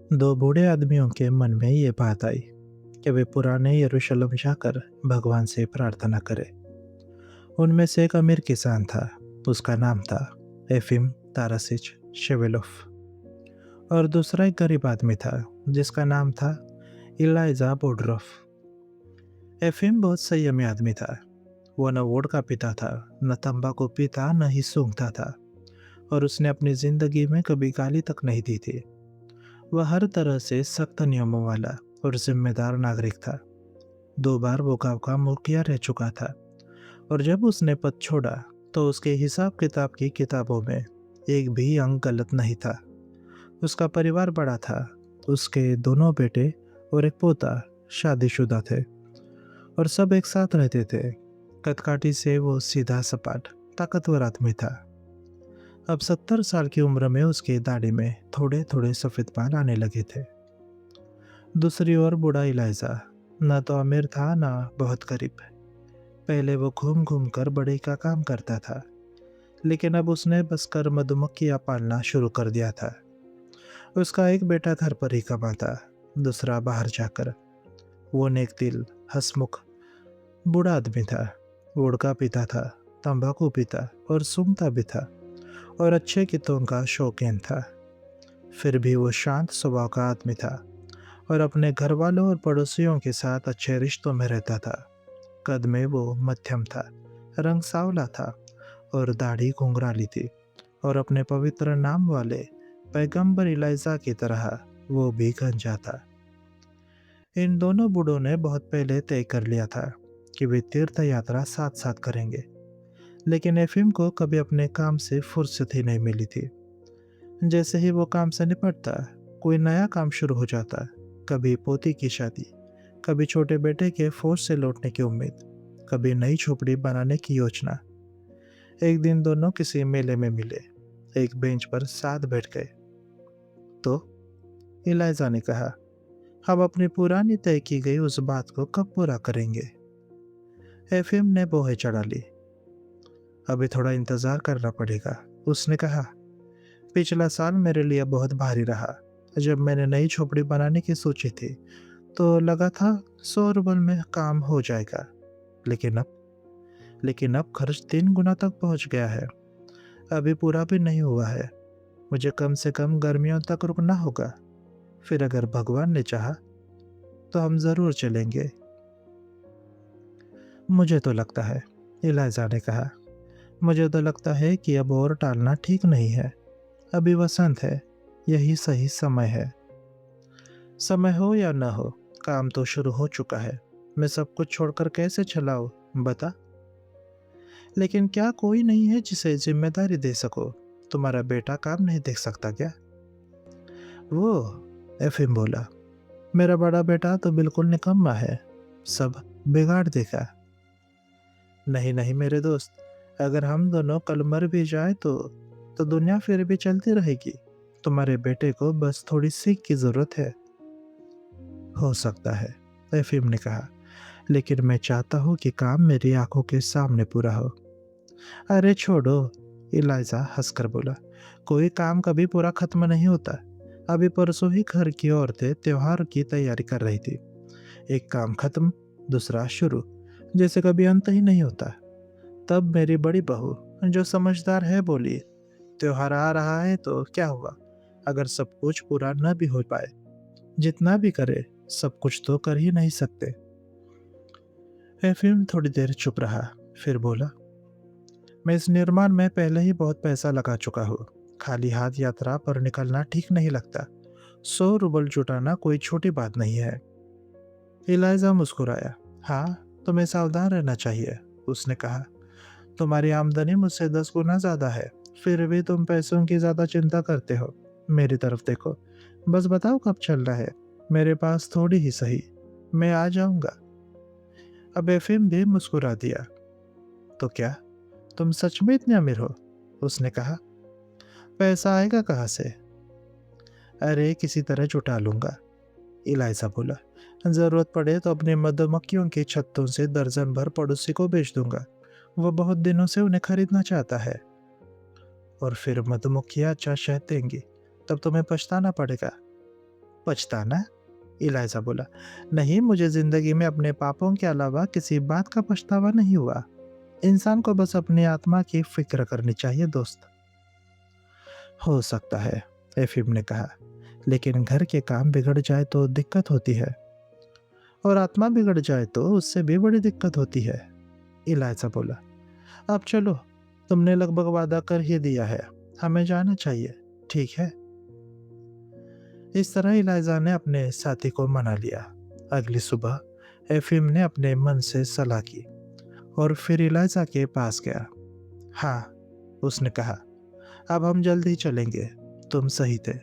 दो बूढ़े आदमियों के मन में ये बात आई कि वे पुराने यरूशलेम जाकर भगवान से प्रार्थना करें। उनमें से एक अमीर किसान था। उसका नाम था एफिम तारासिच शेवेलोफ। और दूसरा एक गरीब आदमी था जिसका नाम था इलाइजा बोडरोफ। एफिम बहुत संयमी आदमी था। वो न वोडका पीता था, न तंबाकू पीता, न ही सूंघता था। और उसने अपनी जिंदगी में कभी गाली तक नहीं दी थी। वह हर तरह से सख्त नियमों वाला और जिम्मेदार नागरिक था। 2 बार वो गांव का मुखिया रह चुका था। और जब उसने पद छोड़ा तो उसके हिसाब किताब की किताबों में एक भी अंक गलत नहीं था। उसका परिवार बड़ा था। उसके दोनों बेटे और एक पोता शादीशुदा थे और सब एक साथ रहते थे। कदकाठी से वो सीधा सपाट ताकतवर आदमी था। अब 70 साल की उम्र में उसकी दाढ़ी में थोड़े थोड़े सफेद बाल आने लगे थे। दूसरी ओर बूढ़ा इलाइजा न तो अमीर था न बहुत गरीब। पहले वो घूम घूम कर बड़े का काम करता था, लेकिन अब उसने बस कर मधुमक्खियां पालना शुरू कर दिया था। उसका एक बेटा घर पर ही कमाता, दूसरा बाहर जाकर। वो नेक दिल, हंसमुख बूढ़ा आदमी था। वोडका पीता था, तंबाकू पीता और सूंघता भी था, और अच्छे गीतों का शौकीन था। फिर भी वो शांत स्वभाव का आदमी था और अपने घर वालों और पड़ोसियों के साथ अच्छे रिश्तों में रहता था। कद में वो मध्यम था, रंग सांवला था और दाढ़ी घुंघराली थी। और अपने पवित्र नाम वाले पैगंबर इलाइजा की तरह वो भी गंजा था। इन दोनों बूढ़ों ने बहुत पहले तय कर लिया था कि वे तीर्थ यात्रा साथ साथ करेंगे। लेकिन एफिम को कभी अपने काम से फुर्सत ही नहीं मिली थी। जैसे ही वो काम से निपटता, कोई नया काम शुरू हो जाता। कभी पोती की शादी, कभी छोटे बेटे के फौज से लौटने की उम्मीद, कभी नई झोपड़ी बनाने की योजना। एक दिन दोनों किसी मेले में मिले, एक बेंच पर साथ बैठ गए। तो इलाइजा ने कहा, हम अपनी पुरानी तय की गई उस बात को कब पूरा करेंगे? एफिम ने बोहे चढ़ा ली। अभी थोड़ा इंतजार करना पड़ेगा, उसने कहा। पिछला साल मेरे लिए बहुत भारी रहा। जब मैंने नई झोपड़ी बनाने की सोची थी तो लगा था 100 रुपये में काम हो जाएगा। लेकिन अब खर्च 3 गुना तक पहुंच गया है। अभी पूरा भी नहीं हुआ है। मुझे कम से कम गर्मियों तक रुकना होगा। फिर अगर भगवान ने चाहा तो हम जरूर चलेंगे। मुझे तो लगता है, इलाइजा ने कहा, मुझे तो लगता है कि अब और टालना ठीक नहीं है। अभी वसंत है, यही सही समय है। समय हो या न हो, काम तो शुरू हो चुका है। मैं सब कुछ छोड़कर कैसे चलाऊं, बता। लेकिन क्या कोई नहीं है जिसे जिम्मेदारी दे सको? तुम्हारा बेटा काम नहीं देख सकता क्या? वो, एफिम बोला, मेरा बड़ा बेटा तो बिल्कुल निकम्मा है, सब बिगाड़ देगा। नहीं नहीं मेरे दोस्त, अगर हम दोनों कल मर भी जाए तो दुनिया फिर भी चलती रहेगी। तुम्हारे बेटे को बस थोड़ी सीख की जरूरत है। हो सकता है, एफिम ने कहा, लेकिन मैं चाहता हूँ कि काम मेरी आंखों के सामने पूरा हो। अरे छोड़ो, इलाइजा हंसकर बोला, कोई काम कभी पूरा खत्म नहीं होता। अभी परसों ही घर की औरतें त्योहार की तैयारी कर रही थी। एक काम खत्म, दूसरा शुरू, जैसे कभी अंत ही नहीं होता। तब मेरी बड़ी बहू, जो समझदार है, बोली, त्योहार आ रहा है तो क्या हुआ? अगर सब कुछ पूरा न भी हो पाए, जितना भी करे, सब कुछ तो कर ही नहीं सकते। एफिम थोड़ी देर चुप रहा, फिर बोला, मैं इस निर्माण में पहले ही बहुत पैसा लगा चुका हूँ। खाली हाथ यात्रा पर निकलना ठीक नहीं लगता। 100 रुपये जुटाना कोई छोटी बात नहीं है। इलाइजा मुस्कुराया। हाँ, तुम्हें सावधान रहना चाहिए, उसने कहा। तुम्हारी आमदनी मुझसे 10 गुना ज्यादा है, फिर भी तुम पैसों की ज्यादा चिंता करते हो। मेरी तरफ देखो, बस बताओ कब चलना है। मेरे पास थोड़ी ही सही, मैं आ जाऊंगा। अब एफिम भी मुस्कुरा दिया। तो क्या तुम सच में इतने अमीर हो? उसने कहा। पैसा आएगा कहाँ से? अरे किसी तरह जुटा लूंगा, इलाइजा बोला। जरूरत पड़े तो अपने मधुमक्खियों की छत्तों से दर्जन भर पड़ोसी को बेच दूंगा। वो बहुत दिनों से उन्हें खरीदना चाहता है। और फिर मधुमक्खियां अच्छा शहद देंगी, तब तुम्हें पछताना पड़ेगा। पछताना? इलाइजा बोला, नहीं, मुझे ज़िंदगी में अपने पापों के अलावा किसी बात का पछतावा नहीं हुआ। इंसान को बस अपनी आत्मा की फ़िक्र करनी चाहिए दोस्त। हो सकता है, एफिम ने कहा, लेकिन घर के काम बिगड़ जाए तो दिक्कत होती है, और आत्मा बिगड़ जाए तो उससे भी बड़ी दिक्कत होती है। इलाइजा बोला, अब चलो, तुमने लगभग वादा कर ही दिया है, हमें जाना चाहिए, ठीक है? इस तरह इलाइजा ने अपने साथी को मना लिया। अगली सुबह एफिम ने अपने मन से सलाह की और फिर इलाइजा के पास गया। हाँ, उसने कहा, अब हम जल्द ही चलेंगे। तुम सही थे।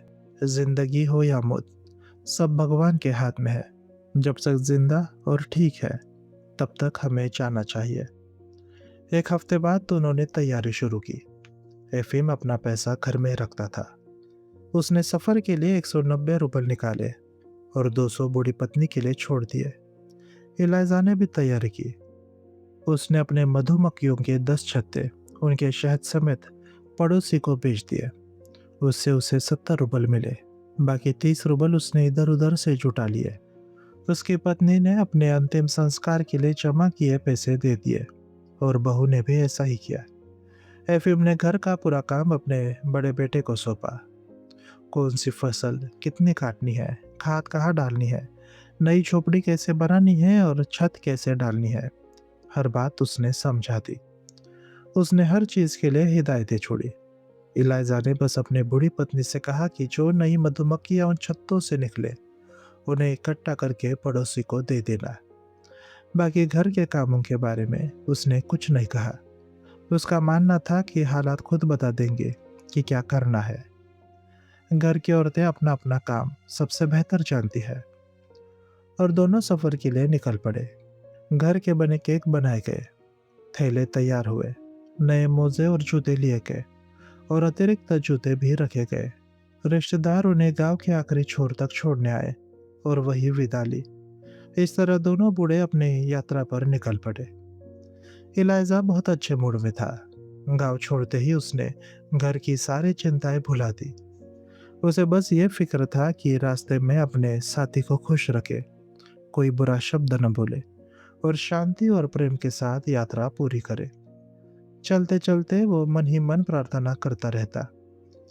जिंदगी हो या मौत, सब भगवान के हाथ में है। जब तक जिंदा और ठीक है, तब तक हमें जाना चाहिए। एक हफ्ते बाद दोनों ने तैयारी शुरू की। एफिम अपना पैसा घर में रखता था। उसने सफर के लिए 190 रुपये निकाले और 200 बूढ़ी पत्नी के लिए छोड़ दिए। इलाइजा ने भी तैयारी की। उसने अपने मधुमक्खियों के 10 छत्ते उनके शहद समेत पड़ोसी को बेच दिए। उससे उसे 70 रुपये मिले। बाकी 30 रुपये उसने इधर उधर से जुटा लिए। उसकी पत्नी ने अपने अंतिम संस्कार के लिए जमा किए पैसे दे दिए और बहू ने भी ऐसा ही किया। एफिम ने घर का पूरा काम अपने बड़े बेटे को सौंपा। कौन सी फसल कितनी काटनी है, खाद कहाँ डालनी है, नई झोपड़ी कैसे बनानी है और छत कैसे डालनी है, हर बात उसने समझा दी। उसने हर चीज के लिए हिदायतें छोड़ी। इलाइजा ने बस अपने बूढ़ी पत्नी से कहा कि जो नई मधुमक्खियां उन छत्तों से निकले, उन्हें इकट्ठा करके पड़ोसी को दे देना। बाकी घर के कामों के बारे में उसने कुछ नहीं कहा। उसका मानना था कि हालात खुद बता देंगे कि क्या करना है। घर की औरतें अपना अपना काम सबसे बेहतर जानती है। और दोनों सफर के लिए निकल पड़े। घर के बने केक बनाए गए, थैले तैयार हुए, नए मोजे और जूते लिए गए और अतिरिक्त जूते भी रखे गए। रिश्तेदार उन्हें गांव के आखिरी छोर तक छोड़ने आए और वही विदा ली। इस तरह दोनों बूढ़े अपनी यात्रा पर निकल पड़े। इलाइजा बहुत अच्छे मूड में था। गांव छोड़ते ही उसने घर की सारी चिंताएं भुला दी। उसे बस ये फिक्र था कि रास्ते में अपने साथी को खुश रखे, कोई बुरा शब्द न बोले और शांति और प्रेम के साथ यात्रा पूरी करे। चलते चलते वो मन ही मन प्रार्थना करता रहता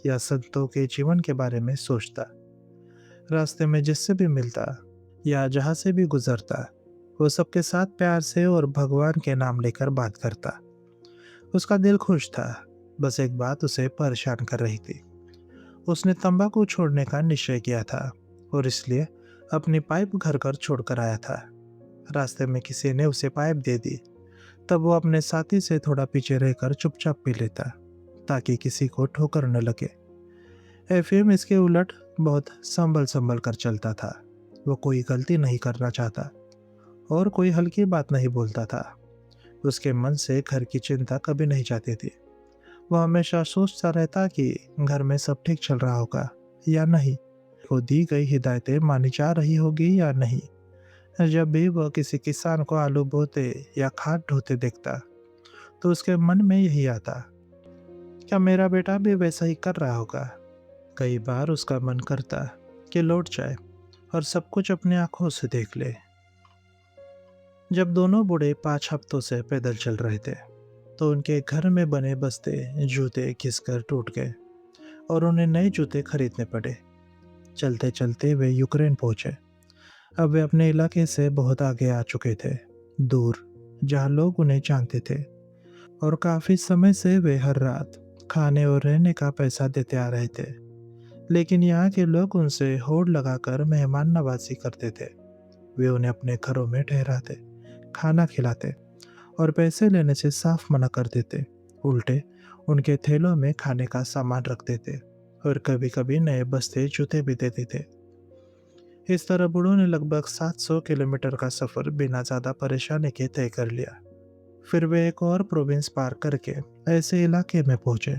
या संतों के जीवन के बारे में सोचता। रास्ते में जिससे भी मिलता या जहाँ से भी गुजरता, वो सबके साथ प्यार से और भगवान के नाम लेकर बात करता। उसका दिल खुश था। बस एक बात उसे परेशान कर रही थी। उसने तंबाकू छोड़ने का निश्चय किया था और इसलिए अपनी पाइप घर कर छोड़कर आया था। रास्ते में किसी ने उसे पाइप दे दी, तब वो अपने साथी से थोड़ा पीछे रहकर चुपचाप पी लेता ताकि किसी को ठोकर न लगे। एफएम इसके उलट बहुत संभल संभल कर चलता था। वो कोई गलती नहीं करना चाहता और कोई हल्की बात नहीं बोलता था। उसके मन से घर की चिंता कभी नहीं जाती थी। वह हमेशा सोचता रहता कि घर में सब ठीक चल रहा होगा या नहीं, को दी गई हिदायतें मानी जा रही होगी या नहीं। जब भी वह किसी किसान को आलू बोते या खाद ढोते देखता, तो उसके मन में यही आता, क्या मेरा बेटा भी वैसा ही कर रहा होगा। कई बार उसका मन करता कि लौट जाए और सब कुछ अपनी आंखों से देख ले। जब दोनों बूढ़े 5 हफ्तों से पैदल चल रहे थे, तो उनके घर में बने बस्ते जूते घिसकर टूट गए और उन्हें नए जूते खरीदने पड़े। चलते चलते वे यूक्रेन पहुंचे। अब वे अपने इलाके से बहुत आगे आ चुके थे, दूर, जहां लोग उन्हें जानते थे। और काफी समय से वे हर रात खाने और रहने का पैसा देते आ रहे थे, लेकिन यहाँ के लोग उनसे होड़ लगाकर मेहमान नवाजी करते थे। वे उन्हें अपने घरों में ठहराते, खाना खिलाते और पैसे लेने से साफ मना कर देते। उल्टे उनके थैलों में खाने का सामान रख देते और कभी कभी नए बस्ते जूते भी देते थे। इस तरह बूढ़ों ने लगभग 700 किलोमीटर का सफर बिना ज्यादा परेशानी के तय कर लिया। फिर वे एक और प्रोविंस पार करके ऐसे इलाके में पहुंचे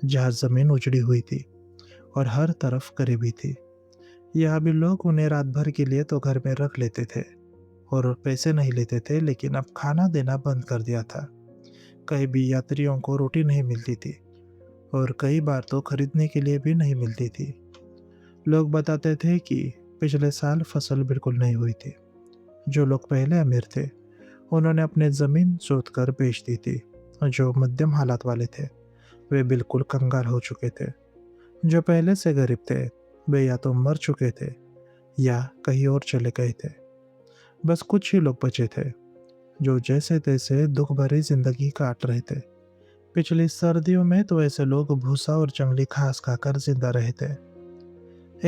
जहां जमीन उजड़ी हुई थी और हर तरफ गरीबी थी। यहाँ भी लोग उन्हें रात भर के लिए तो घर में रख लेते थे और पैसे नहीं लेते थे, लेकिन अब खाना देना बंद कर दिया था। कहीं भी यात्रियों को रोटी नहीं मिलती थी और कई बार तो खरीदने के लिए भी नहीं मिलती थी। लोग बताते थे कि पिछले साल फसल बिल्कुल नहीं हुई थी। जो लोग पहले अमीर थे, उन्होंने अपनी ज़मीन जोत कर बेच दी थी, और जो मध्यम हालात वाले थे, वे बिल्कुल कंगाल हो चुके थे। जो पहले से गरीब थे, वे या तो मर चुके थे या कहीं और चले गए थे। बस कुछ ही लोग बचे थे, जो जैसे तैसे दुख भरी जिंदगी काट रहे थे। पिछली सर्दियों में तो ऐसे लोग भूसा और जंगली घास खाकर जिंदा रहे थे।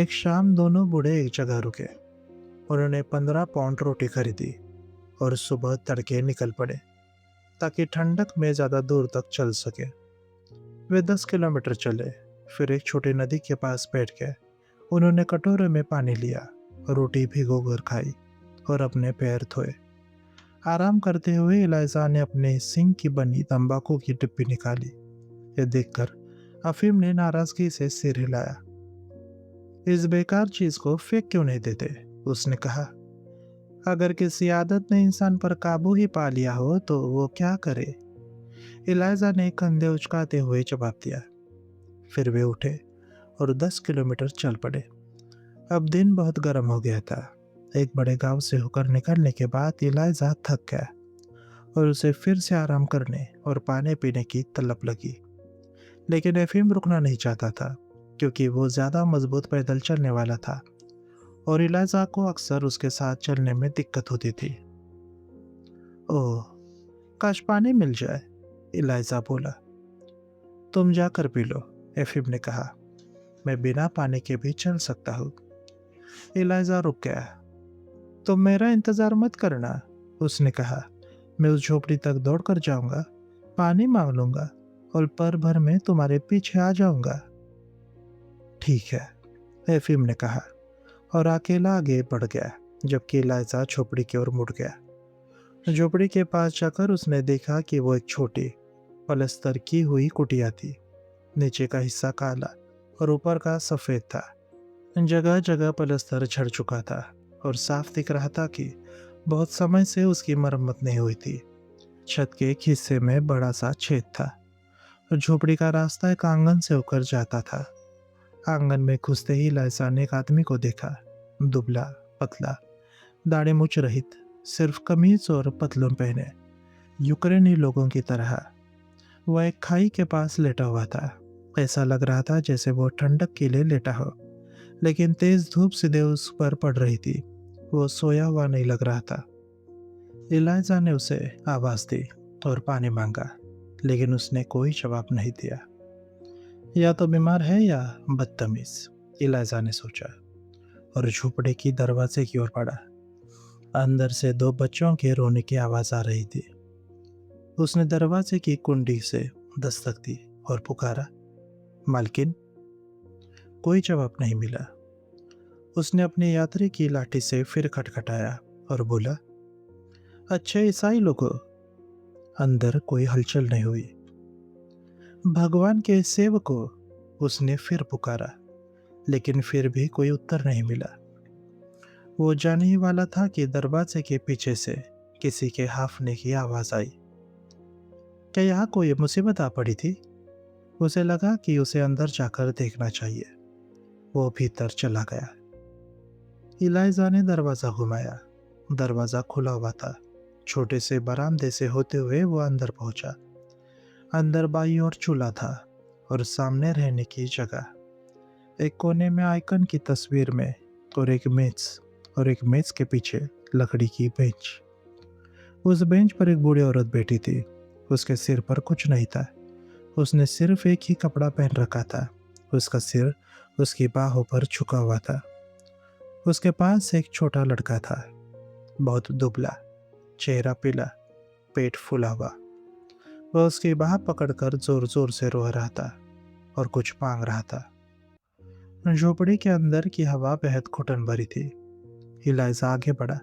एक शाम दोनों बूढ़े एक जगह रुके। उन्होंने 15 पाउंड रोटी खरीदी और सुबह तड़के निकल पड़े, ताकि ठंडक में ज्यादा दूर तक चल सके। वे 10 किलोमीटर चले, फिर एक छोटी नदी के पास बैठ गए। उन्होंने कटोरे में पानी लिया, रोटी भिगोकर खाई और अपने पैर धोए। आराम करते हुए इलाइजा ने अपने सिंह की बनी तंबाकू की डिब्बी निकाली। ये देखकर अफीम ने नाराजगी से सिर हिलाया। इस बेकार चीज को फेंक क्यों नहीं देते? उसने कहा। अगर किसी आदत ने इंसान पर काबू ही पा लिया हो तो वो क्या करे? इलाइजा ने कंधे उचकाते हुए जवाब दिया। फिर वे उठे और 10 किलोमीटर चल पड़े। अब दिन बहुत गर्म हो गया था। एक बड़े गांव से होकर निकलने के बाद इलाइजा थक गया और उसे फिर से आराम करने और पानी पीने की तलब लगी। लेकिन एफिम रुकना नहीं चाहता था, क्योंकि वो ज्यादा मजबूत पैदल चलने वाला था और इलाइजा को अक्सर उसके साथ चलने में दिक्कत होती थी। ओह, काश पानी मिल जाए, इलाइजा बोला। तुम जाकर पी लो, एफिम ने कहा। मैं बिना पानी के भी चल सकता हूँ। इलाइजा रुक गया। तुम मेरा इंतजार मत करना, उसने कहा। मैं उस झोपड़ी तक दौड़कर जाऊंगा, पानी मांग लूंगा और पल भर में तुम्हारे पीछे आ जाऊंगा। ठीक है, एफिम ने कहा और अकेला आगे बढ़ गया, जबकि इलाइजा झोपड़ी की ओर मुड़ गया। झोपड़ी के पास जाकर उसने देखा कि वो एक छोटी पलस्तर की हुई कुटिया थी। नीचे का हिस्सा काला और ऊपर का सफेद था। जगह जगह पलस्तर झड़ चुका था और साफ दिख रहा था कि बहुत समय से उसकी मरम्मत नहीं हुई थी। छत के एक हिस्से में बड़ा सा छेद था। झोपड़ी का रास्ता एक आंगन से होकर जाता था। आंगन में घुसते ही लाइसा ने एक आदमी को देखा। दुबला पतला, दाढ़ी मूछ रहित, सिर्फ कमीज और पतलून पहने, यूक्रेनी लोगों की तरह। वह एक खाई के पास लेटा हुआ था। ऐसा लग रहा था जैसे वो ठंडक के लिए लेटा हो, लेकिन तेज धूप सीधे उस पर पड़ रही थी। वो सोया हुआ नहीं लग रहा था। इलाइजा ने उसे आवाज दी और पानी मांगा, लेकिन उसने कोई जवाब नहीं दिया। या तो बीमार है या बदतमीज, इलाइजा ने सोचा और झोपड़े की दरवाजे की ओर बढ़ा। अंदर से दो बच्चों के रोने की आवाज आ रही थी। उसने दरवाजे की कुंडी से दस्तक दी और पुकारा, मालकिन। कोई जवाब नहीं मिला। उसने अपनी यात्री की लाठी से फिर खटखटाया और बोला, अच्छे ईसाई लोगों। अंदर कोई हलचल नहीं हुई। भगवान के सेवकों, उसने फिर पुकारा, लेकिन फिर भी कोई उत्तर नहीं मिला। वो जाने ही वाला था कि दरवाजे के पीछे से किसी के हाफने की आवाज आई। क्या यहाँ कोई मुसीबत आ पड़ी थी? उसे लगा कि उसे अंदर जाकर देखना चाहिए। वो भीतर चला गया। इलाइजा ने दरवाजा घुमाया। दरवाजा खुला हुआ था। छोटे से बरामदे से होते हुए वो अंदर पहुंचा। अंदर बाईं ओर चूल्हा था और सामने रहने की जगह। एक कोने में आइकन की तस्वीर में और एक मेज के पीछे लकड़ी की बेंच। उस बेंच पर एक बूढ़ी औरत बैठी थी। उसके सिर पर कुछ नहीं था। उसने सिर्फ एक ही कपड़ा पहन रखा था। उसका सिर उसकी बाहों पर झुका हुआ था। उसके पास एक छोटा लड़का था, बहुत दुबला, चेहरा पीला, पेट फूला हुआ। वह उसकी बाह पकड़कर जोर जोर से रो रहा था और कुछ मांग रहा था। झोपड़ी के अंदर की हवा बेहद घुटन भरी थी। इलाइजा आगे बढ़ा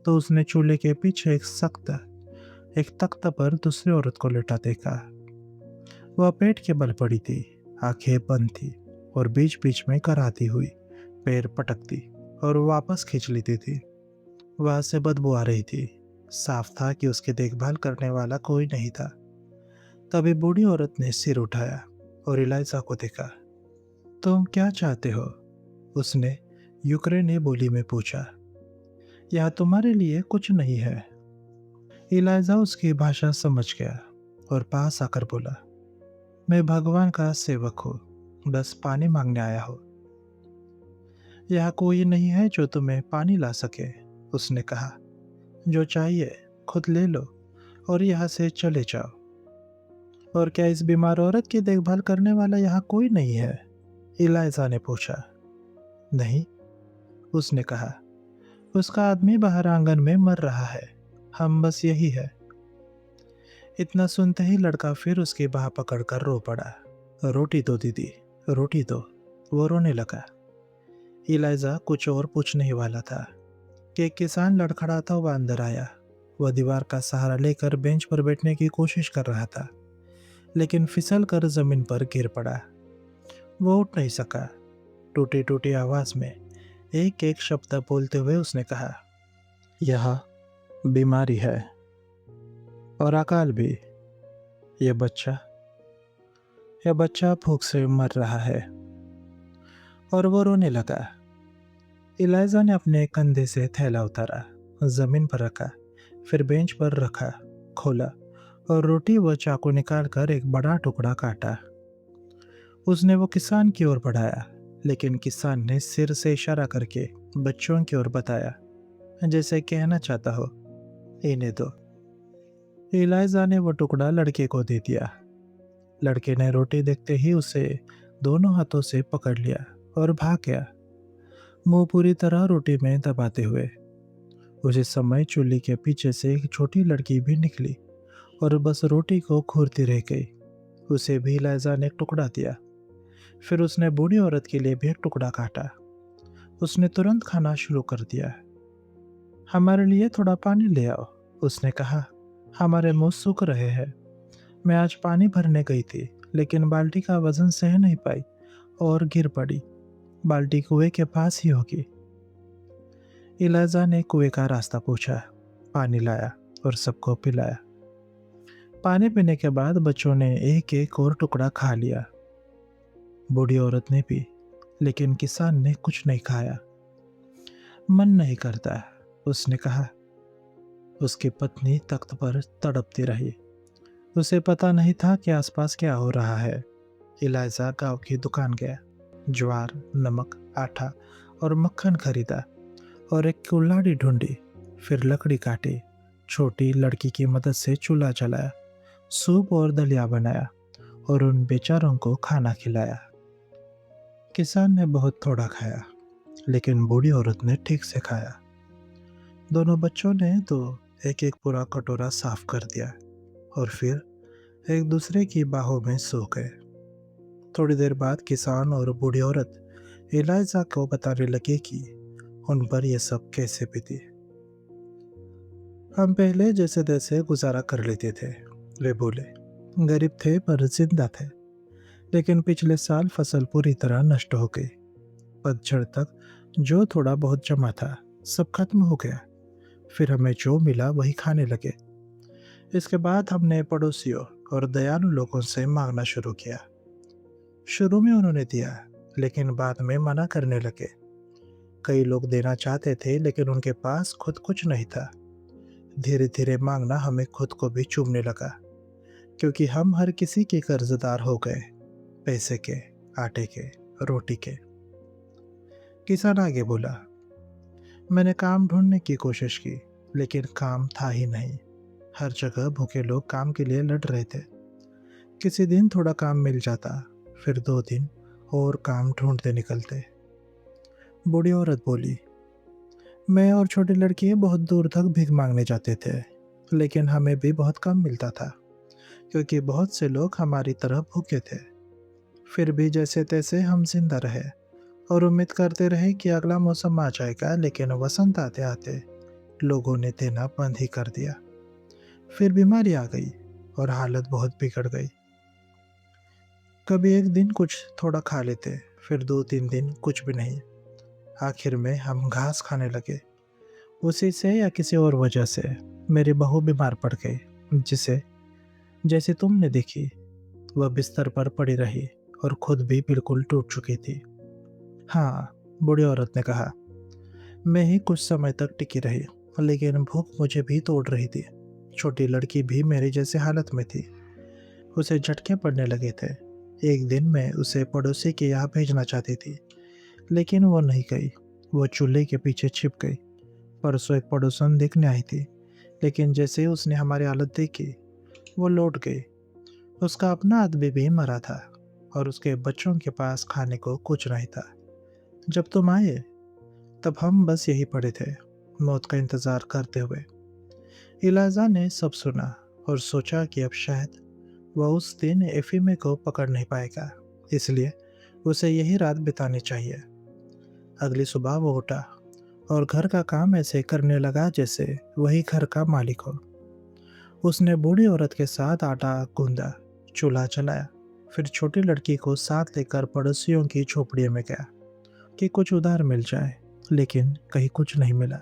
तो उसने चूल्हे के पीछे एक तख्त पर दूसरी औरत को लेटा देखा। वह पेट के बल पड़ी थी, आंखें बंद थी और बीच बीच में कराहती हुई पैर पटकती और वापस खींच लेती थी। वहां से बदबू आ रही थी। साफ था कि उसकी देखभाल करने वाला कोई नहीं था। तभी बूढ़ी औरत ने सिर उठाया और इलाइजा को देखा। तुम क्या चाहते हो? उसने यूक्रेनी बोली में पूछा। यह तुम्हारे लिए कुछ नहीं है। इलाइजा उसकी भाषा समझ गया और पास आकर बोला, मैं भगवान का सेवक हूँ, बस पानी मांगने आया हूँ। यह कोई नहीं है जो तुम्हें पानी ला सके, उसने कहा। जो चाहिए खुद ले लो और यहाँ से चले जाओ। और क्या इस बीमार औरत की देखभाल करने वाला यहाँ कोई नहीं है? इलाइजा ने पूछा। नहीं, उसने कहा। उसका आदमी बाहर आंगन में मर रहा है। हम बस यही है। इतना सुनते ही लड़का फिर उसकी बाह पकड़कर रो पड़ा। रोटी दो दीदी, रोटी दो। वो रोने लगा। इलाइजा कुछ और पूछने ही वाला था कि एक किसान लड़खड़ाता हुआ अंदर आया। वह दीवार का सहारा लेकर बेंच पर बैठने की कोशिश कर रहा था, लेकिन फिसल कर जमीन पर गिर पड़ा। वो उठ नहीं सका। टूटी टूटी आवाज में एक एक शब्द बोलते हुए उसने कहा, यह बीमारी है और अकाल भी। यह बच्चा यह बच्चा भूख से मर रहा है। और वो रोने लगा। इलाइजा ने अपने कंधे से थैला उतारा, जमीन पर रखा, फिर बेंच पर रखा, खोला और रोटी व चाकू निकालकर एक बड़ा टुकड़ा काटा। उसने वो किसान की ओर बढ़ाया, लेकिन किसान ने सिर से इशारा करके बच्चों की ओर बताया, जैसे कहना चाहता हो, इन्हें दो। इलाइजा ने वो टुकड़ा लड़के को दे दिया। लड़के ने रोटी देखते ही उसे दोनों हाथों से पकड़ लिया और भाग गया, मुंह पूरी तरह रोटी में दबाते हुए। उसी समय चूल्हे के पीछे से एक छोटी लड़की भी निकली और बस रोटी को घूरती रह गई। उसे भी इलाइजा ने एक टुकड़ा दिया। फिर उसने बूढ़ी औरत के लिए भी एक टुकड़ा काटा। उसने तुरंत खाना शुरू कर दिया। हमारे लिए थोड़ा पानी ले आओ, उसने कहा। हमारे मुंह सूख रहे हैं। मैं आज पानी भरने गई थी, लेकिन बाल्टी का वजन सह नहीं पाई और गिर पड़ी। बाल्टी कुएं के पास ही होगी। इलाइजा ने कुएं का रास्ता पूछा, पानी लाया और सबको पिलाया। पानी पीने के बाद बच्चों ने एक एक और टुकड़ा खा लिया। बूढ़ी औरत ने भी, लेकिन किसान ने कुछ नहीं खाया। मन नहीं करता, उसने कहा। उसकी पत्नी तख्त पर तड़पती रही। उसे पता नहीं था कि आसपास क्या हो रहा है। इलाइजा गांव की दुकान गया, ज्वार, नमक, आटा और मक्खन खरीदा और एक कुल्हाड़ी ढूंढी। फिर लकड़ी काटी, छोटी लड़की की मदद से चूल्हा जलाया, सूप और दलिया बनाया और उन बेचारों को खाना खिलाया। किसान ने बहुत थोड़ा खाया, लेकिन बूढ़ी औरत ने ठीक से खाया। दोनों बच्चों ने तो एक एक पूरा कटोरा साफ कर दिया और फिर एक दूसरे की बाहों में सो गए। थोड़ी देर बाद किसान और बूढ़ी औरत इलाइजा को बताने लगे कि उन पर यह सब कैसे बीती। हम पहले जैसे तैसे गुजारा कर लेते थे, वे बोले। गरीब थे पर जिंदा थे। लेकिन पिछले साल फसल पूरी तरह नष्ट हो गई। पतझड़ तक जो थोड़ा बहुत जमा था सब खत्म हो गया। फिर हमें जो मिला वही खाने लगे। इसके बाद हमने पड़ोसियों और दयालु लोगों से मांगना शुरू किया। शुरू में उन्होंने दिया, लेकिन बाद में मना करने लगे। कई लोग देना चाहते थे, लेकिन उनके पास खुद कुछ नहीं था। धीरे धीरे मांगना हमें खुद को भी चूमने लगा, क्योंकि हम हर किसी के कर्जदार हो गए, पैसे के, आटे के, रोटी के। किसान आगे बोला, मैंने काम ढूंढने की कोशिश की, लेकिन काम था ही नहीं। हर जगह भूखे लोग काम के लिए लड़ रहे थे। किसी दिन थोड़ा काम मिल जाता, फिर 2 दिन और काम ढूंढते निकलते। बूढ़ी औरत बोली, मैं और छोटी लड़की बहुत दूर तक भीख मांगने जाते थे, लेकिन हमें भी बहुत कम मिलता था, क्योंकि बहुत से लोग हमारी तरह भूखे थे। फिर भी जैसे तैसे हम जिंदा रहे और उम्मीद करते रहे कि अगला मौसम आ जाएगा, लेकिन वसंत आते आते लोगों ने देना बंद ही कर दिया। फिर बीमारी आ गई और हालत बहुत बिगड़ गई। कभी एक दिन कुछ थोड़ा खा लेते, फिर 2-3 दिन कुछ भी नहीं। आखिर में हम घास खाने लगे। उसी से या किसी और वजह से मेरी बहू बीमार पड़ गई, जिसे जैसे तुमने देखी। वह बिस्तर पर पड़ी रही और खुद भी बिल्कुल टूट चुकी थी। हाँ, बूढ़ी औरत ने कहा। मैं ही कुछ समय तक टिकी रही, लेकिन भूख मुझे भी तोड़ रही थी। छोटी लड़की भी मेरी जैसी हालत में थी। उसे झटके पड़ने लगे थे। एक दिन मैं उसे पड़ोसी के यहाँ भेजना चाहती थी, लेकिन वो नहीं गई। वो चूल्हे के पीछे छिप गई। परसों एक पड़ोसन देखने आई थी, लेकिन जैसे ही उसने हमारी हालत देखी, वो लौट गई। उसका अपना आदमी भी मरा था, और उसके बच्चों के पास खाने को कुछ नहीं था। जब तुम आए, तब हम बस यही पड़े थे, मौत का इंतजार करते हुए। इलाजा ने सब सुना और सोचा कि अब शायद वह उस दिन एफीमे को पकड़ नहीं पाएगा, इसलिए उसे यही रात बितानी चाहिए। अगली सुबह वो उठा और घर का काम ऐसे करने लगा जैसे वही घर का मालिक हो। उसने बूढ़ी औरत के साथ आटा गूंदा, चूल्हा चलाया, फिर छोटी लड़की को साथ लेकर पड़ोसियों की झोपड़ी में गया कि कुछ उधार मिल जाए, लेकिन कहीं कुछ नहीं मिला।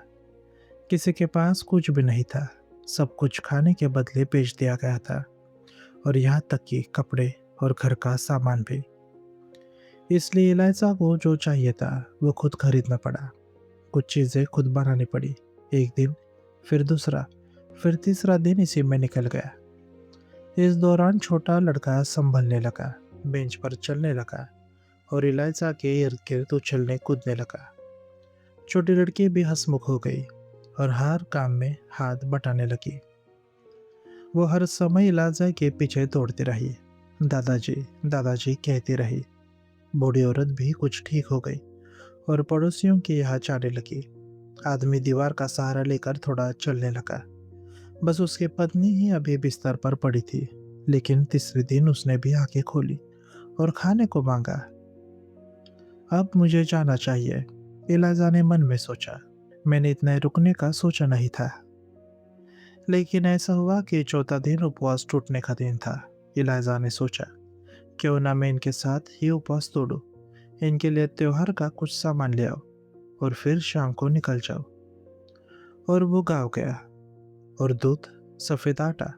किसी के पास कुछ भी नहीं था। सब कुछ खाने के बदले बेच दिया गया था, और यहाँ तक कि कपड़े और घर का सामान भी। इसलिए इलाइजा को जो चाहिए था वो खुद खरीदना पड़ा। कुछ चीज़ें खुद बनानी पड़ी। एक दिन, फिर दूसरा, फिर तीसरा दिन इसी में निकल गया। इस दौरान छोटा लड़का संभलने लगा, बेंच पर चलने लगा और इलाइजा के इर्द गिर्द उछलने कूदने लगा। छोटी लड़की भी हंसमुख हो गई और हर काम में हाथ बटाने लगी। वो हर समय इलाइजा के पीछे दौड़ती रही। दादाजी, दादाजी कहती रही। बूढ़ी औरत भी कुछ ठीक हो गई और पड़ोसियों के यहाँ जाने लगी। आदमी दीवार का सहारा लेकर थोड़ा चलने लगा। बस उसकी पत्नी ही अभी बिस्तर पर पड़ी थी, लेकिन तीसरे दिन उसने भी आंखें खोली और खाने को मांगा। अब मुझे जाना चाहिए, इलाजा ने मन में सोचा। मैंने इतना रुकने का सोचा नहीं था। लेकिन ऐसा हुआ कि चौथा दिन उपवास टूटने का दिन था। इलाजा ने सोचा, क्यों ना मैं इनके साथ ही उपवास तोड़ूं। इनके लिए त्योहार का कुछ सामान ले आओ और फिर शाम को निकल जाओ। और वो गाँव गया और दूध, सफ़ेद आटा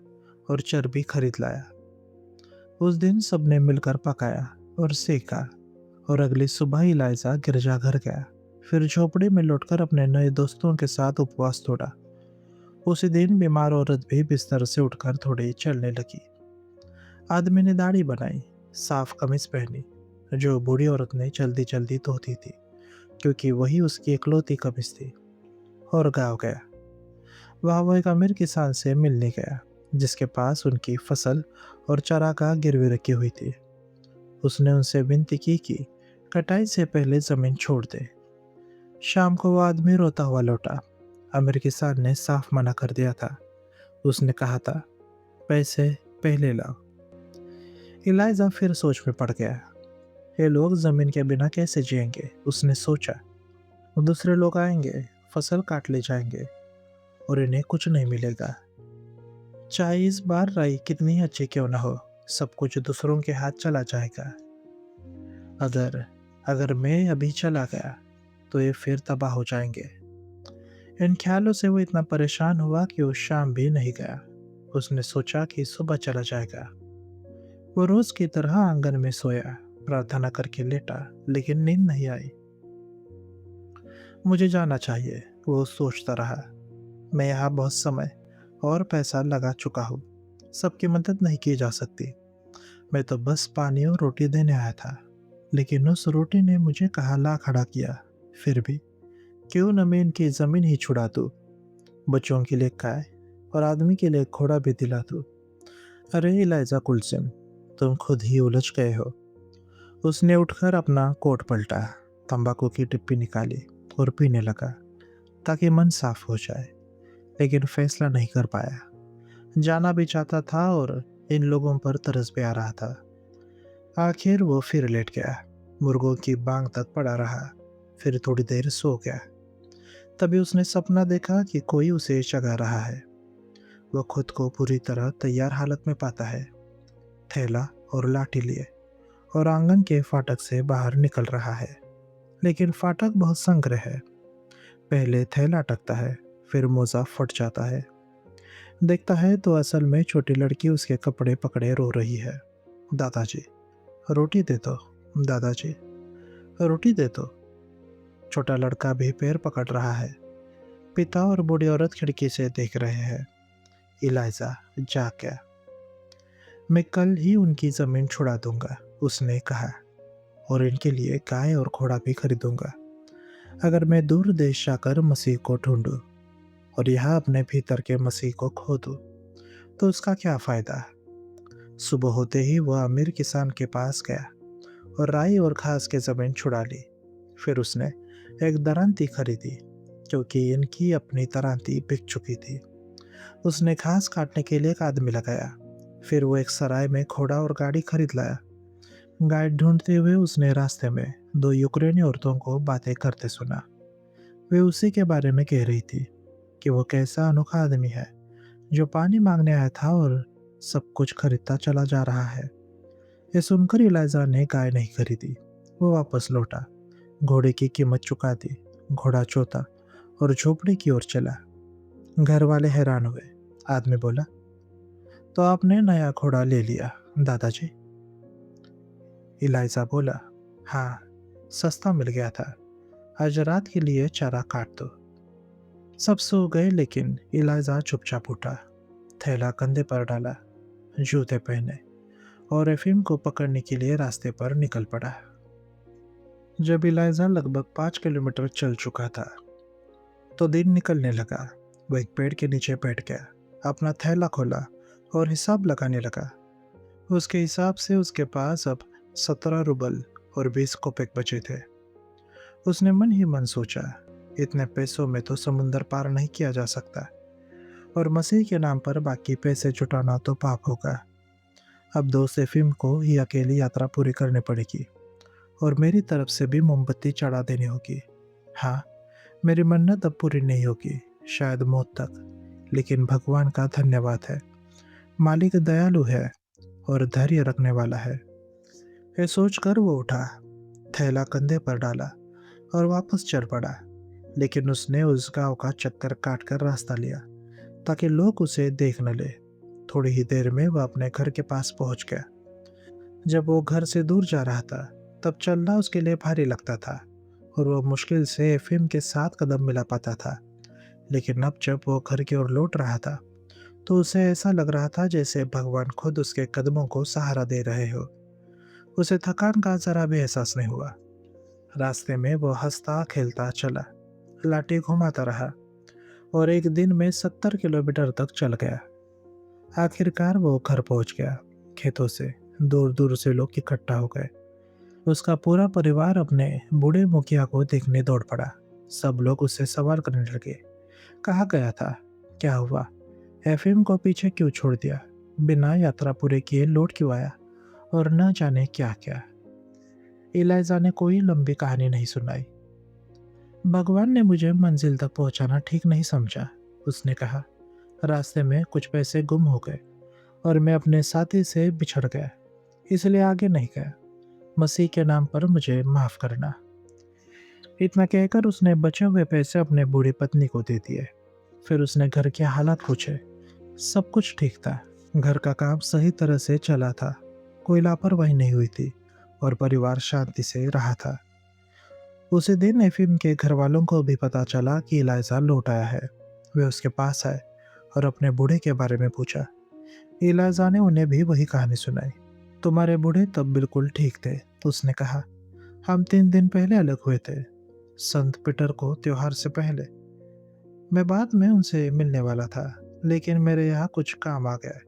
और चर्बी खरीद लाया। उस दिन सबने मिलकर पकाया और सेका, और अगली सुबह इलाइजा गिरजाघर गया, फिर झोपड़ी में लौटकर अपने नए दोस्तों के साथ उपवास तोड़ा। उसी दिन बीमार औरत भी बिस्तर से उठकर थोड़ी चलने लगी। आदमी ने दाढ़ी बनाई, साफ कमीज पहनी, जो बूढ़ी औरत ने जल्दी जल्दी धोती थी, क्योंकि वही उसकी इकलौती कमीज थी, और गाँव गया। वहाँ वो एक अमीर किसान से मिलने गया, जिसके पास उनकी फसल और चारागाह गिरवी रखी हुई थी। उसने उनसे विनती की कि कटाई से पहले जमीन छोड़ दे। शाम को वो आदमी रोता हुआ लौटा। अमीर किसान ने साफ मना कर दिया था। उसने कहा था, पैसे पहले लाओ। इलाइजा फिर सोच में पड़ गया। ये लोग जमीन के बिना कैसे जिएंगे, उसने सोचा। दूसरे लोग आएंगे, फसल काट ले जाएंगे और इन्हें कुछ नहीं मिलेगा। चाहे इस बार राई कितनी अच्छी क्यों ना हो, सब कुछ दूसरों के हाथ चला जाएगा। अगर अगर मैं अभी चला गया तो ये फिर तबाह हो जाएंगे। इन ख्यालों से वो इतना परेशान हुआ कि वो शाम भी नहीं गया। उसने सोचा कि सुबह चला जाएगा। वो रोज की तरह आंगन में सोया, प्रार्थना करके लेटा, लेकिन नींद नहीं आई। मुझे जाना चाहिए, वो सोचता रहा। मैं यहाँ बहुत समय और पैसा लगा चुका हूँ। सबकी मदद नहीं की जा सकती। मैं तो बस पानी और रोटी देने आया था, लेकिन उस रोटी ने मुझे कहाँ ला खड़ा किया। फिर भी क्यों न मैं इनकी जमीन ही छुड़ा दूँ, बच्चों के लिए गाय और आदमी के लिए घोड़ा भी दिला दूँ। अरे इलाइजा कुलसिम, तुम खुद ही उलझ गए हो। उसने उठकर अपना कोट पलटा, तंबाकू की टिप्पी निकाली और पीने लगा, ताकि मन साफ हो जाए। लेकिन फैसला नहीं कर पाया। जाना भी चाहता था और इन लोगों पर तरस भी आ रहा था। आखिर वो फिर लेट गया, मुर्गों की बांग तक पड़ा रहा, फिर थोड़ी देर सो गया। तभी उसने सपना देखा कि कोई उसे जगा रहा है। वो खुद को पूरी तरह तैयार हालत में पाता है, थैला और लाठी लिए, और आंगन के फाटक से बाहर निकल रहा है। लेकिन फाटक बहुत संग्रह है। पहले थैला अटकता है, फिर मोजा फट जाता है। देखता है तो असल में छोटी लड़की उसके कपड़े पकड़े रो रही है। दादाजी, रोटी दे दो, दादाजी, रोटी दे दो। छोटा लड़का भी पैर पकड़ रहा है। पिता और बूढ़ी औरत खिड़की से देख रहे हैं। इलाइजा जाग गया। मैं कल ही उनकी जमीन छुड़ा दूंगा, उसने कहा, और इनके लिए गाय और घोड़ा भी खरीदूंगा। अगर मैं दूर देश जाकर मसीह को ढूंढूं और यहाँ अपने भीतर के मसीह को खो दूं, तो उसका क्या फायदा। सुबह होते ही वह अमीर किसान के पास गया और राई और घास की जमीन छुड़ा ली। फिर उसने एक दरांती खरीदी, क्योंकि इनकी अपनी दरांती बिक चुकी थी। उसने घास काटने के लिए एक आदमी लगाया। फिर वो एक सराय में घोड़ा और गाड़ी खरीद लाया। गाइड ढूंढते हुए उसने रास्ते में दो यूक्रेनी औरतों को बातें करते सुना। वे उसी के बारे में कह रही थी कि वो कैसा अनोखा आदमी है जो पानी मांगने आया था और सब कुछ खरीदता चला जा रहा है। ये सुनकर इलाइजा ने गाय नहीं खरीदी। वो वापस लौटा, घोड़े की कीमत चुका दी, घोड़ा चोता और झोपड़ी की ओर चला। घर वाले हैरान हुए। आदमी बोला, तो आपने नया घोड़ा ले लिया दादाजी? इलाइजा बोला, हाँ, सस्ता मिल गया था। आज रात के लिए चारा काट दो। सब सो गए, लेकिन इलाइजा चुपचाप उठा, थैला कंधे पर डाला, जूते पहने और एफिम को पकड़ने के लिए रास्ते पर निकल पड़ा। जब इलाइजा लगभग 5 किलोमीटर चल चुका था तो दिन निकलने लगा। वह एक पेड़ के नीचे बैठ गया, अपना थैला खोला और हिसाब लगाने लगा। उसके हिसाब से उसके पास अब 17 रूबल और 20 कोपेक बचे थे। उसने मन ही मन सोचा, इतने पैसों में तो समुंदर पार नहीं किया जा सकता, और मसीह के नाम पर बाकी पैसे जुटाना तो पाप होगा। अब दोस्त एफिम को ही अकेली यात्रा पूरी करनी पड़ेगी और मेरी तरफ से भी मोमबत्ती चढ़ा देनी होगी। हाँ, मेरी मन्नत अब पूरी नहीं होगी, शायद मौत तक, लेकिन भगवान का धन्यवाद है। मालिक दयालु है और धैर्य रखने वाला है। ये सोचकर वो उठा, थैला कंधे पर डाला और वापस चल पड़ा। लेकिन उसने उस गांव का चक्कर काटकर रास्ता लिया ताकि लोग उसे देख न ले। थोड़ी ही देर में वह अपने घर के पास पहुंच गया। जब वो घर से दूर जा रहा था तब चलना उसके लिए भारी लगता था और वो मुश्किल से एफिम के साथ कदम मिला पाता था। लेकिन अब जब वो घर की ओर लौट रहा था तो उसे ऐसा लग रहा था जैसे भगवान खुद उसके कदमों को सहारा दे रहे हो। उसे थकान का जरा भी एहसास नहीं हुआ। रास्ते में वो हंसता खेलता चला, लाठी घुमाता रहा और एक दिन में 70 किलोमीटर तक चल गया। आखिरकार वो घर पहुंच गया। खेतों से दूर दूर से लोग इकट्ठा हो गए। उसका पूरा परिवार अपने बूढ़े मुखिया को देखने दौड़ पड़ा। सब लोग उससे सवाल करने लगे, कहाँ गया था, क्या हुआ, एफएम को पीछे क्यों छोड़ दिया, बिना यात्रा पूरे किए लौट क्यों आया, और न जाने क्या क्या। इलाइजा ने कोई लंबी कहानी नहीं सुनाई। भगवान ने मुझे मंजिल तक पहुंचाना ठीक नहीं समझा, उसने कहा। रास्ते में कुछ पैसे गुम हो गए और मैं अपने साथी से बिछड़ गया, इसलिए आगे नहीं गया। मसीह के नाम पर मुझे माफ करना। इतना कहकर उसने बचे हुए पैसे अपने बूढ़ी पत्नी को दे दिए। फिर उसने घर के हालात पूछे। सब कुछ ठीक था, घर का काम सही तरह से चला था, कोई लापरवाही नहीं हुई थी और परिवार शांति से रहा था। उसी दिन एफिम के घर वालों को भी पता चला कि इलाइजा लौट आया है। वे उसके पास आए और अपने बूढ़े के बारे में पूछा। इलाइजा ने उन्हें भी वही कहानी सुनाई। तुम्हारे बूढ़े तब बिल्कुल ठीक थे, उसने कहा। हम 3 दिन पहले अलग हुए थे, संत पीटर को त्योहार से पहले। मैं बाद में उनसे मिलने वाला था, लेकिन मेरे यहाँ कुछ काम आ गया।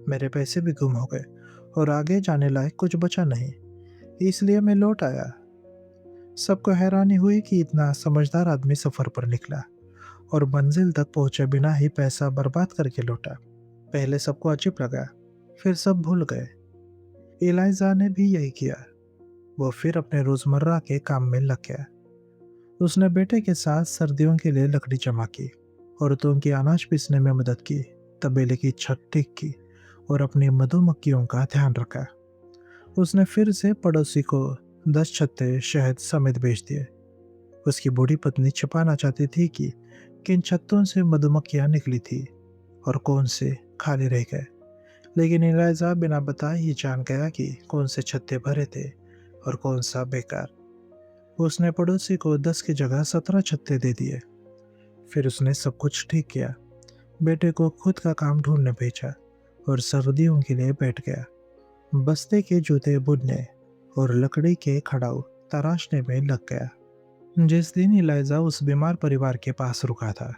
मेरे पैसे भी गुम हो गए और आगे जाने लायक कुछ बचा नहीं, इसलिए मैं लौट आया। सबको हैरानी हुई कि इतना समझदार आदमी सफर पर निकला और मंजिल तक पहुंचे बिना ही पैसा बर्बाद करके लौटा। पहले सबको अजीब लगा, फिर सब भूल गए। इलाइजा ने भी यही किया। वो फिर अपने रोजमर्रा के काम में लग गया। उसने बेटे के साथ सर्दियों के लिए लकड़ी जमा की, औरतों की अनाज पीसने में मदद की, तबेले की छत ठीक की और अपनी मधुमक्खियों का ध्यान रखा। उसने फिर से पड़ोसी को 10 छत्ते शहद समेत बेच दिए। उसकी बूढ़ी पत्नी छिपाना चाहती थी कि किन छत्तों से मधुमक्खियां निकली थी और कौन से खाली रह गए, लेकिन इलाइजा बिना बताए ही जान गया कि कौन से छत्ते भरे थे और कौन सा बेकार। उसने पड़ोसी को 10 की जगह 17 छत्ते दे दिए। फिर उसने सब कुछ ठीक किया, बेटे को खुद का काम ढूंढने भेजा और सर्दियों के लिए बैठ गया। बस्ते के जूते बुनने और लकड़ी के खड़ाऊ तराशने में लग गया। जिस दिन इलाइजा उस बीमार परिवार के पास रुका था,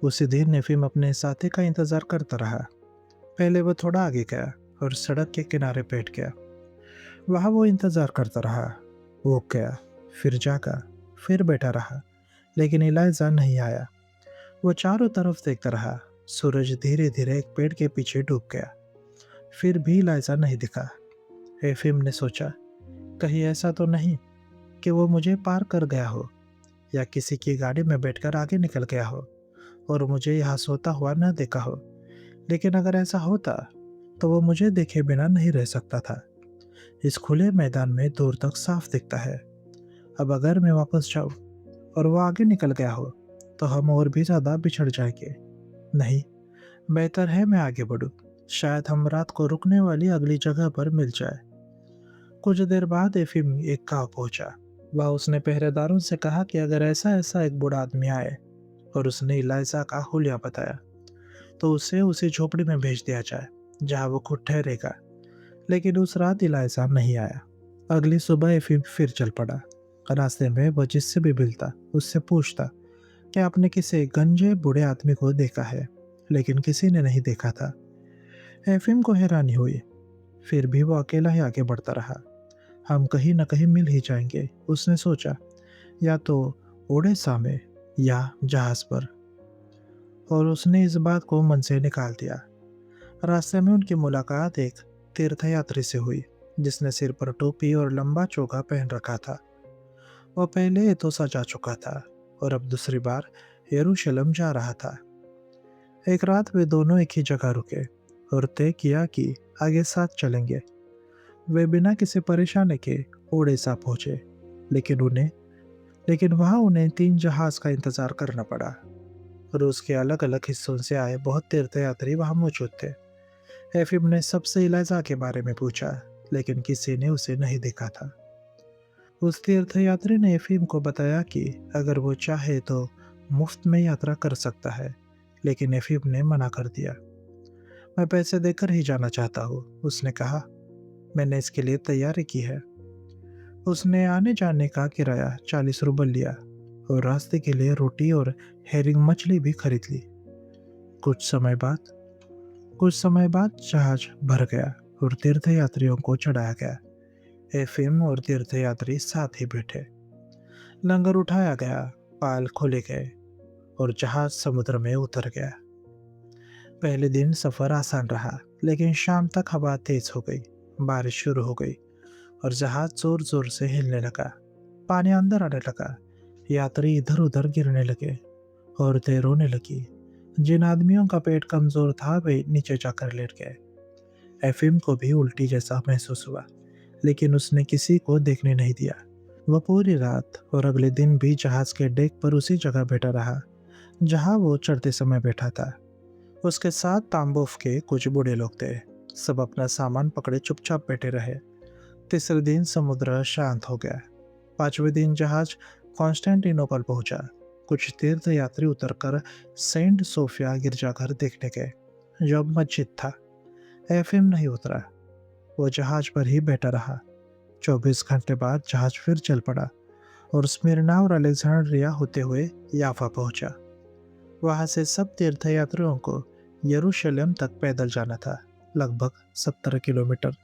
उसी दिन नेफिम अपने साथी का इंतजार करता रहा। पहले वो थोड़ा आगे गया और सड़क के किनारे बैठ गया। वहां वो इंतजार करता रहा। वो गया, फिर जागा, फिर बैठा रहा, लेकिन इलाइजा नहीं आया। वो चारों तरफ देखता रहा। सूरज धीरे धीरे एक पेड़ के पीछे डूब गया, फिर भी इलाइजा नहीं दिखा। एफिम ने सोचा, कहीं ऐसा तो नहीं कि वो मुझे पार कर गया हो या किसी की गाड़ी में बैठकर आगे निकल गया हो और मुझे यहाँ सोता हुआ न देखा हो। लेकिन अगर ऐसा होता तो वो मुझे देखे बिना नहीं रह सकता था। इस खुले मैदान में दूर तक साफ दिखता है। अब अगर मैं वापस जाऊं और वो आगे निकल गया हो तो हम और भी ज्यादा बिछड़ जाएंगे। नहीं, बेहतर है मैं आगे बढ़ूं। शायद हम रात को रुकने वाली अगली जगह पर मिल जाए। कुछ देर बाद एफिम एक गांव पहुंचा। वह उसने पहरेदारों से कहा कि अगर ऐसा ऐसा एक बूढ़ा आदमी आए और उसने इलाइजा का हुलिया बताया तो उसे उसी झोपड़ी में भेज दिया जाए जहां वो खुद ठहरेगा। लेकिन उस रात इलाइजा नहीं आया। अगली सुबह एफिम फिर चल पड़ा। रास्ते में वह जिससे भी मिलता उससे पूछता कि आपने किसी गंजे बूढ़े आदमी को देखा है, लेकिन किसी ने नहीं देखा था। एफिम को हैरानी हुई। फिर भी वो अकेला ही आगे बढ़ता रहा। हम कहीं न कहीं मिल ही जाएंगे, उसने सोचा, या तो ओडेसा में या जहाज पर। और उसने इस बात को मन से निकाल दिया। रास्ते में उनकी मुलाकात एक तीर्थयात्री से हुई जिसने सिर पर टोपी और लंबा चोगा पहन रखा था। वह पहले तो सजा चुका था और अब दूसरी बार यरूशलेम जा रहा था। एक रात वे दोनों एक ही जगह रुके और तय किया कि आगे साथ चलेंगे। वे बिना किसी परेशानी के ओडेसा पहुंचे, लेकिन उन्हें लेकिन वहां उन्हें 3 जहाज का इंतजार करना पड़ा। रूस के अलग अलग हिस्सों से आए बहुत तीर्थयात्री वहां मौजूद थे। एफिम ने सबसे इलाइजा के बारे में पूछा, लेकिन किसी ने उसे नहीं देखा था। उस तीर्थयात्री ने एफिम को बताया कि अगर वो चाहे तो मुफ्त में यात्रा कर सकता है, लेकिन एफिम ने मना कर दिया। मैं पैसे देकर ही जाना चाहता हूँ, उसने कहा। मैंने इसके लिए तैयारी की है। उसने आने जाने का किराया 40 रूबल लिया और रास्ते के लिए रोटी और हेरिंग मछली भी खरीद ली। कुछ समय बाद कुछ समय बाद जहाज भर गया और तीर्थयात्रियों को चढ़ाया गया। एफिम और तीर्थयात्री साथ ही बैठे। लंगर उठाया गया, पाल खोले गए और जहाज समुद्र में उतर गया। पहले दिन सफर आसान रहा, लेकिन शाम तक हवा तेज हो गई, बारिश शुरू हो गई और जहाज जोर जोर से हिलने लगा। पानी अंदर आने लगा। यात्री इधर उधर गिरने लगे। औरतें रोने लगी। जिन आदमियों का पेट कमजोर था वे नीचे जाकर लेट गए। एफिम को भी उल्टी जैसा महसूस हुआ, लेकिन उसने किसी को देखने नहीं दिया। वह पूरी रात और अगले दिन भी जहाज के डेक पर उसी जगह बैठा रहा जहां वो चढ़ते समय बैठा था। उसके साथ तांबोफ के कुछ बूढ़े लोग थे। सब अपना सामान पकड़े चुपचाप बैठे रहे। तीसरे दिन समुद्र शांत हो गया। 5वें दिन जहाज कॉन्स्टेंटिनोपल पहुंचा। कुछ तीर्थ यात्री उतरकर सेंट सोफिया गिरजाघर देखने गए, जो अब मस्जिद था। एफिम नहीं उतरा। वो जहाज पर ही बैठा रहा। 24 घंटे बाद जहाज फिर चल पड़ा और स्मिर्ना और अलेक्जेंड्रिया होते हुए याफा पहुंचा। वहां से सब तीर्थयात्रियों को यरूशलेम तक पैदल जाना था, लगभग 70 किलोमीटर।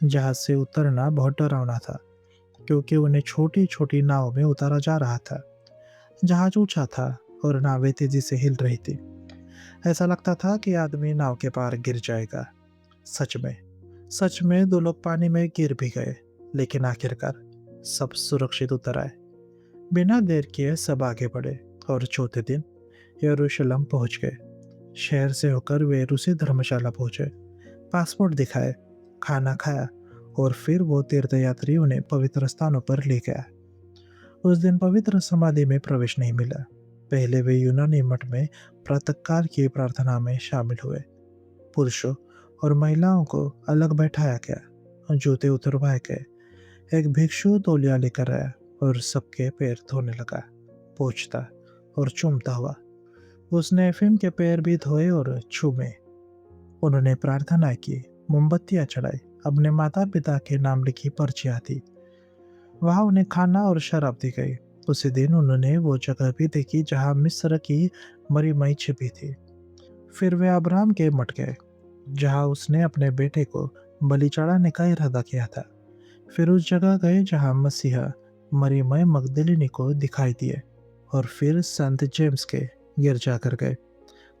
जहाज से उतरना बहुत डरावना था, क्योंकि उन्हें छोटी छोटी नाव में उतारा जा रहा था। जहाज ऊंचा था और नावें तेजी से हिल रही थी। ऐसा लगता था कि आदमी नाव के पार गिर जाएगा। सच में सच में 2 लोग पानी में गिर भी गए, लेकिन आखिरकार सब सुरक्षित उतर आए। बिना देर किए सब आगे बढ़े और चौथे दिन यरूशलेम पहुंच गए। शहर से होकर वे रूसी धर्मशाला पहुंचे। पासपोर्ट दिखाए, खाना खाया और फिर वो तीर्थयात्री उन्हें पवित्र स्थानों पर ले गया। उस दिन पवित्र समाधि में प्रवेश नहीं मिला। पहले वे यूनानी मठ में प्रातःकाल की प्रार्थना में शामिल हुए। पुरुषों और महिलाओं को अलग बैठाया गया, जूते उतरवाए गए। एक भिक्षु तौलिया लेकर आया और सबके पैर धोने लगा, पोंछता और चूमता हुआ। उसने एफिम के पैर भी धोए और चूमे। उन्होंने प्रार्थना की, मोमबत्तियां चढ़ाई, अपने माता पिता के नाम लिखी पर्चियां थी। वहां उन्हें खाना और शराब दी गई। उसी दिन उन्होंने वो जगह भी देखी जहां मिस्र की मरी मई छिपी थी। फिर वे अब्राहम के मठ गए, जहां उसने अपने बेटे को बलि चढ़ाने का इरादा किया था। फिर उस जगह गए जहां मसीहा मरियम मगदलिनी को दिखाई दिए, और फिर संत जेम्स के गिरजाघर गए।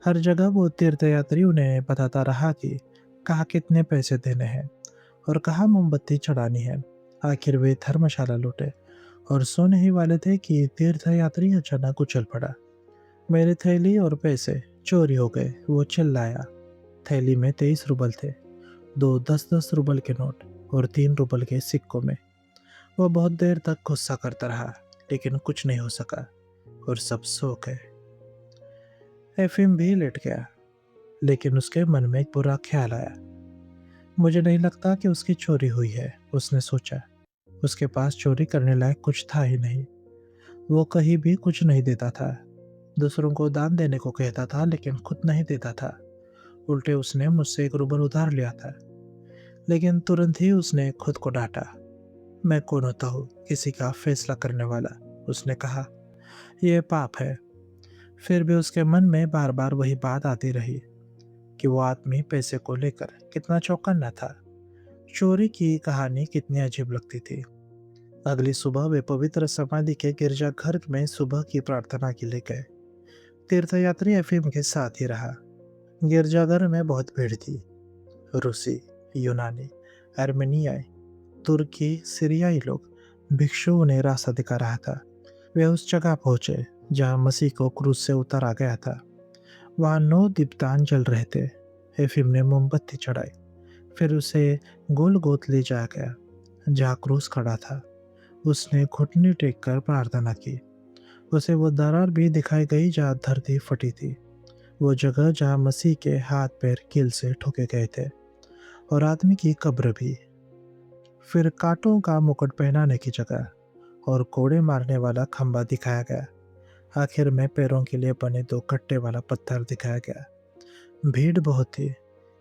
हर जगह वो तीर्थयात्री उन्हें बताता रहा कि कहाँ कितने पैसे देने हैं और कहाँ मोमबत्ती चढ़ानी है। आखिर वे धर्मशाला लौटे और सोने ही वाले थे कि तीर्थयात्री अचानक उछल पड़ा। मेरी थैली और पैसे चोरी हो गए, वो चिल्लाया। थैली में 23 रुपल थे, 2 10-10 रुपल के नोट और 3 रुपल के सिक्कों में। वो बहुत देर तक गुस्सा करता रहा, लेकिन कुछ नहीं हो सका और सब सो गए। एफिम भी लेट गया, लेकिन उसके मन में एक बुरा ख्याल आया। मुझे नहीं लगता कि उसकी चोरी हुई है, उसने सोचा। उसके पास चोरी करने लायक कुछ था ही नहीं। वो कहीं भी कुछ नहीं देता था। दूसरों को दान देने को कहता था, लेकिन खुद नहीं देता था। उल्टे उसने मुझसे 1 रुपल उधार लिया था, लेकिन तुरंत ही उसने खुद को डांटा। मैं कौन होता हूँ किसी का फैसला करने वाला, उसने कहा। यह पाप है। फिर भी उसके मन में बार बार वही बात आती रही कि वो आदमी पैसे को लेकर कितना चौकन्ना था। चोरी की कहानी कितनी अजीब लगती थी। अगली सुबह वे पवित्र समाधि के गिरजाघर में सुबह की प्रार्थना के लिए गए। तीर्थयात्री एफिम के साथ ही रहा। गिरजाघर में बहुत भीड़ थी। रूसी, यूनानी, आर्मेनियाई, तुर्की, सीरियाई लोग। भिक्षु उन्हें रास्ता दिखा रहा था। वे उस जगह पहुंचे जहां मसीह को क्रूस से उतारा गया था। वहां 9 दीपदान जल रहे थे। एफिम ने मोमबत्ती चढ़ाई। फिर उसे गोल गोत ले जाया गया जहां क्रूस खड़ा था। उसने घुटने टेक कर प्रार्थना की। उसे वो दरार भी दिखाई गई जहां धरती फटी थी, वो जगह जहां मसीह के हाथ पैर कील से ठोके गए थे, और आदमी की कब्र भी। फिर कांटों का मुकुट पहनाने की जगह और कोड़े मारने वाला खंबा दिखाया गया। आखिर में पैरों के लिए बने 2 कट्टे वाला पत्थर दिखाया गया। भीड़ बहुत थी,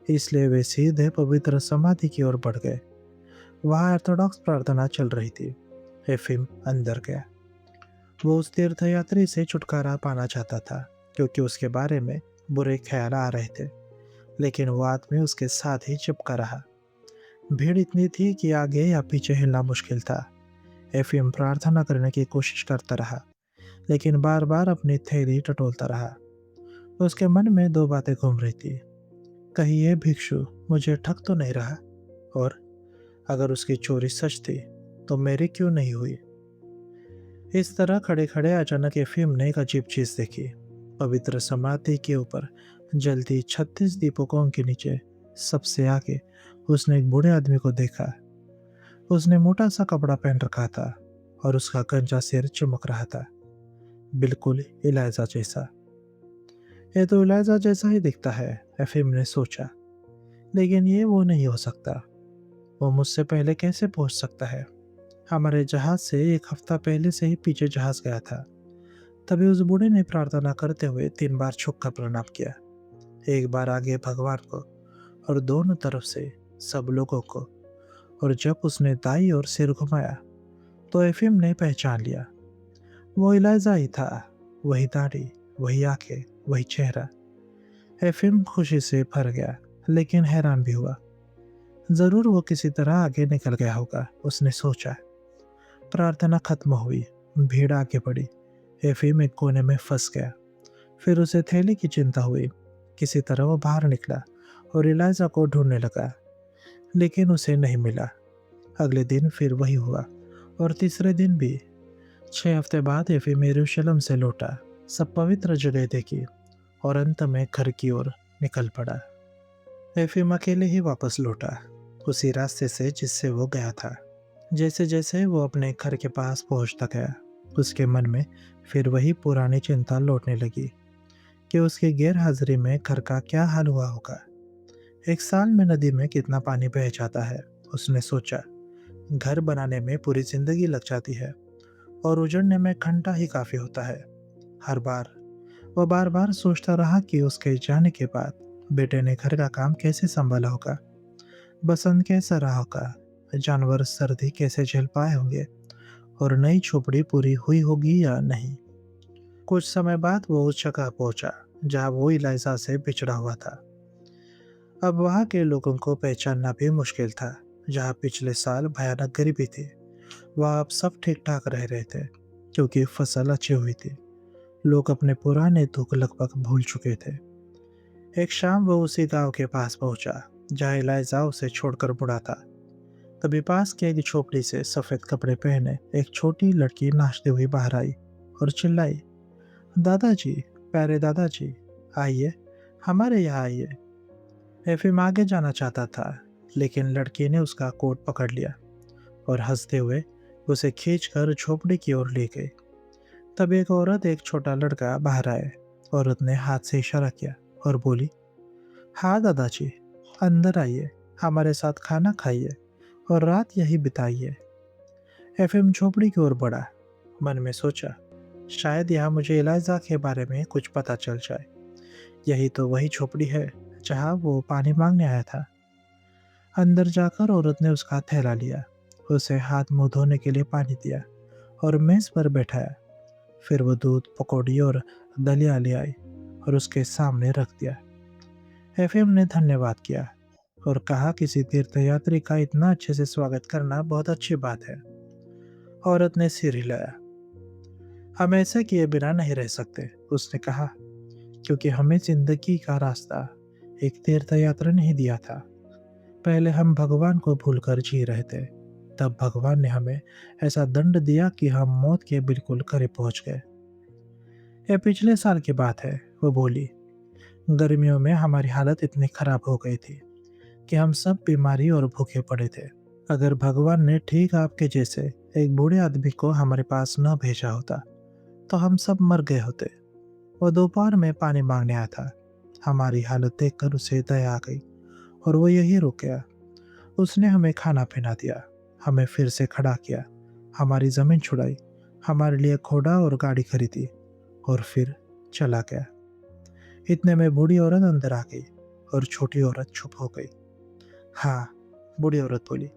इसलिए वे सीधे पवित्र समाधि की ओर बढ़ गए। वहां ऑर्थोडॉक्स प्रार्थना चल रही थी। एफिम अंदर गया। वो उस तीर्थयात्री से छुटकारा पाना चाहता था, क्योंकि उसके बारे में बुरे ख्याल आ रहे थे, लेकिन वो आदमी उसके साथ ही चिपका रहा। भीड़ इतनी थी कि आगे या पीछे हिलना मुश्किल था। एफिम प्रार्थना करने की कोशिश करता रहा, लेकिन बार बार अपनी थैली टटोलता रहा। उसके मन में 2 बातें घूम रही थी। कहीं ये भिक्षु मुझे ठग तो नहीं रहा, और अगर उसकी चोरी सच थी तो मेरी क्यों नहीं हुई। इस तरह खड़े खड़े अचानक एफिम ने एक अजीब चीज देखी। पवित्र समाधि के ऊपर जलती 36 दीपकों के नीचे सबसे आगे उसने एक बूढ़े आदमी को देखा। उसने मोटा सा कपड़ा पहन रखा था और उसका गंजा सिर चमक रहा था, बिल्कुल इलायजा जैसा। ये तो इलायजा जैसा ही दिखता है, एफिम ने सोचा, लेकिन ये वो नहीं हो सकता। वो मुझसे पहले कैसे पहुंच सकता है? हमारे जहाज से 1 हफ्ता पहले से ही पीछे जहाज गया था। तभी उस बूढ़े ने प्रार्थना करते हुए 3 बार झुककर प्रणाम किया। 1 बार आगे भगवान को और दोनों तरफ से सब लोगों को। और जब उसने दाई ओर सिर घुमाया तो एफिम ने पहचान लिया। वो इलायजा ही था। वही दाढ़ी, वही आंखें, वही चेहरा। एफिम खुशी से भर गया, लेकिन हैरान भी हुआ। जरूर वो किसी तरह आगे निकल गया होगा, उसने सोचा। प्रार्थना खत्म हुई। भीड़ आगे बढ़ी। एफिम एक कोने में फंस गया। फिर उसे थैली की चिंता हुई। किसी तरह वो बाहर निकला और इलायजा को ढूंढने लगा, लेकिन उसे नहीं मिला। अगले दिन फिर वही हुआ, और तीसरे दिन भी। 6 हफ्ते बाद एफिम यरूशलेम से लौटा, सब पवित्र जगह देखी, और अंत में घर की ओर निकल पड़ा। एफिम अकेले ही वापस लौटा, उसी रास्ते से जिससे वो गया था। जैसे जैसे वो अपने घर के पास पहुंचता गया, उसके मन में फिर वही पुरानी चिंता लौटने लगी कि उसकी गैरहाजिरी में घर का क्या हाल हुआ होगा। 1 साल में नदी में कितना पानी बह जाता है, उसने सोचा। घर बनाने में पूरी जिंदगी लग जाती है, और उजड़ने में घंटा ही काफ़ी होता है। हर बार वह बार-बार सोचता रहा कि उसके जाने के बाद बेटे ने घर का काम कैसे सँभाला होगा, बसंत कैसा रहा होगा, जानवर सर्दी कैसे झेल पाए होंगे और नई झोपड़ी पूरी हुई होगी या नहीं। कुछ समय बाद वो उस जगह पहुंचा जहां वो इलाइजा से बिछड़ा हुआ था। अब वहां के लोगों को पहचानना भी मुश्किल था। जहां पिछले साल भयानक गरीबी थी, वहां अब सब ठीक ठाक रह रहे थे क्योंकि फसल अच्छी हुई थी। लोग अपने पुराने दुख लगभग भूल चुके थे। एक शाम वो उसी गांव के पास पहुंचा जहां इलाइजा उसे छोड़कर मुड़ा था। तभी पास की एक झोपड़ी से सफेद कपड़े पहने एक छोटी लड़की नाचती हुई बाहर आई और चिल्लाई, दादाजी, प्यारे दादाजी, आइए, हमारे यहाँ आइए। एफिम आगे जाना चाहता था, लेकिन लड़की ने उसका कोट पकड़ लिया और हंसते हुए उसे खींचकर झोपड़ी की ओर ले गई। तब एक औरत, एक छोटा लड़का बाहर आए। औरत ने हाथ से इशारा किया और बोली, हाँ दादाजी, अंदर आइए, हमारे साथ खाना खाइए और रात यही बिताइए। एफिम झोपड़ी की ओर बढ़ा। मन में सोचा, शायद यहाँ मुझे इलाइजा के बारे में कुछ पता चल जाए। यही तो वही झोपड़ी है जहाँ वो पानी मांगने आया था। अंदर जाकर औरत ने उसका थैला लिया, उसे हाथ मुंह धोने के लिए पानी दिया और मेज पर बैठाया। फिर वो दूध, पकौड़ी और दलिया ले आई और उसके सामने रख दिया। एफएम ने धन्यवाद किया और कहा, किसी तीर्थयात्री का इतना अच्छे से स्वागत करना बहुत अच्छी बात है। औरत ने सिर हिलाया। हम ऐसे किए बिना नहीं रह सकते, उसने कहा, क्योंकि हमें जिंदगी का रास्ता एक तीर्थ यात्रा नहीं दिया था। पहले हम भगवान को भूलकर जी रहे थे, तब भगवान ने हमें ऐसा दंड दिया कि हम मौत के बिल्कुल करीब पहुंच गए। यह पिछले साल की बात है, वो बोली। गर्मियों में हमारी हालत इतनी खराब हो गई थी कि हम सब बीमारी और भूखे पड़े थे। अगर भगवान ने ठीक आपके जैसे एक बूढ़े आदमी को हमारे पास न भेजा होता तो हम सब मर गए होते। वो दोपहर में पानी मांगने आया था। हमारी हालत देखकर उसे दया आ गई और वो यही रुक गया। उसने हमें खाना पीना दिया, हमें फिर से खड़ा किया, हमारी जमीन छुड़ाई, हमारे लिए घोड़ा और गाड़ी खरीदी और फिर चला गया। इतने में बूढ़ी औरत अंदर आ गई और छोटी औरत चुप हो गई। हाँ, बूढ़ी औरत बोली,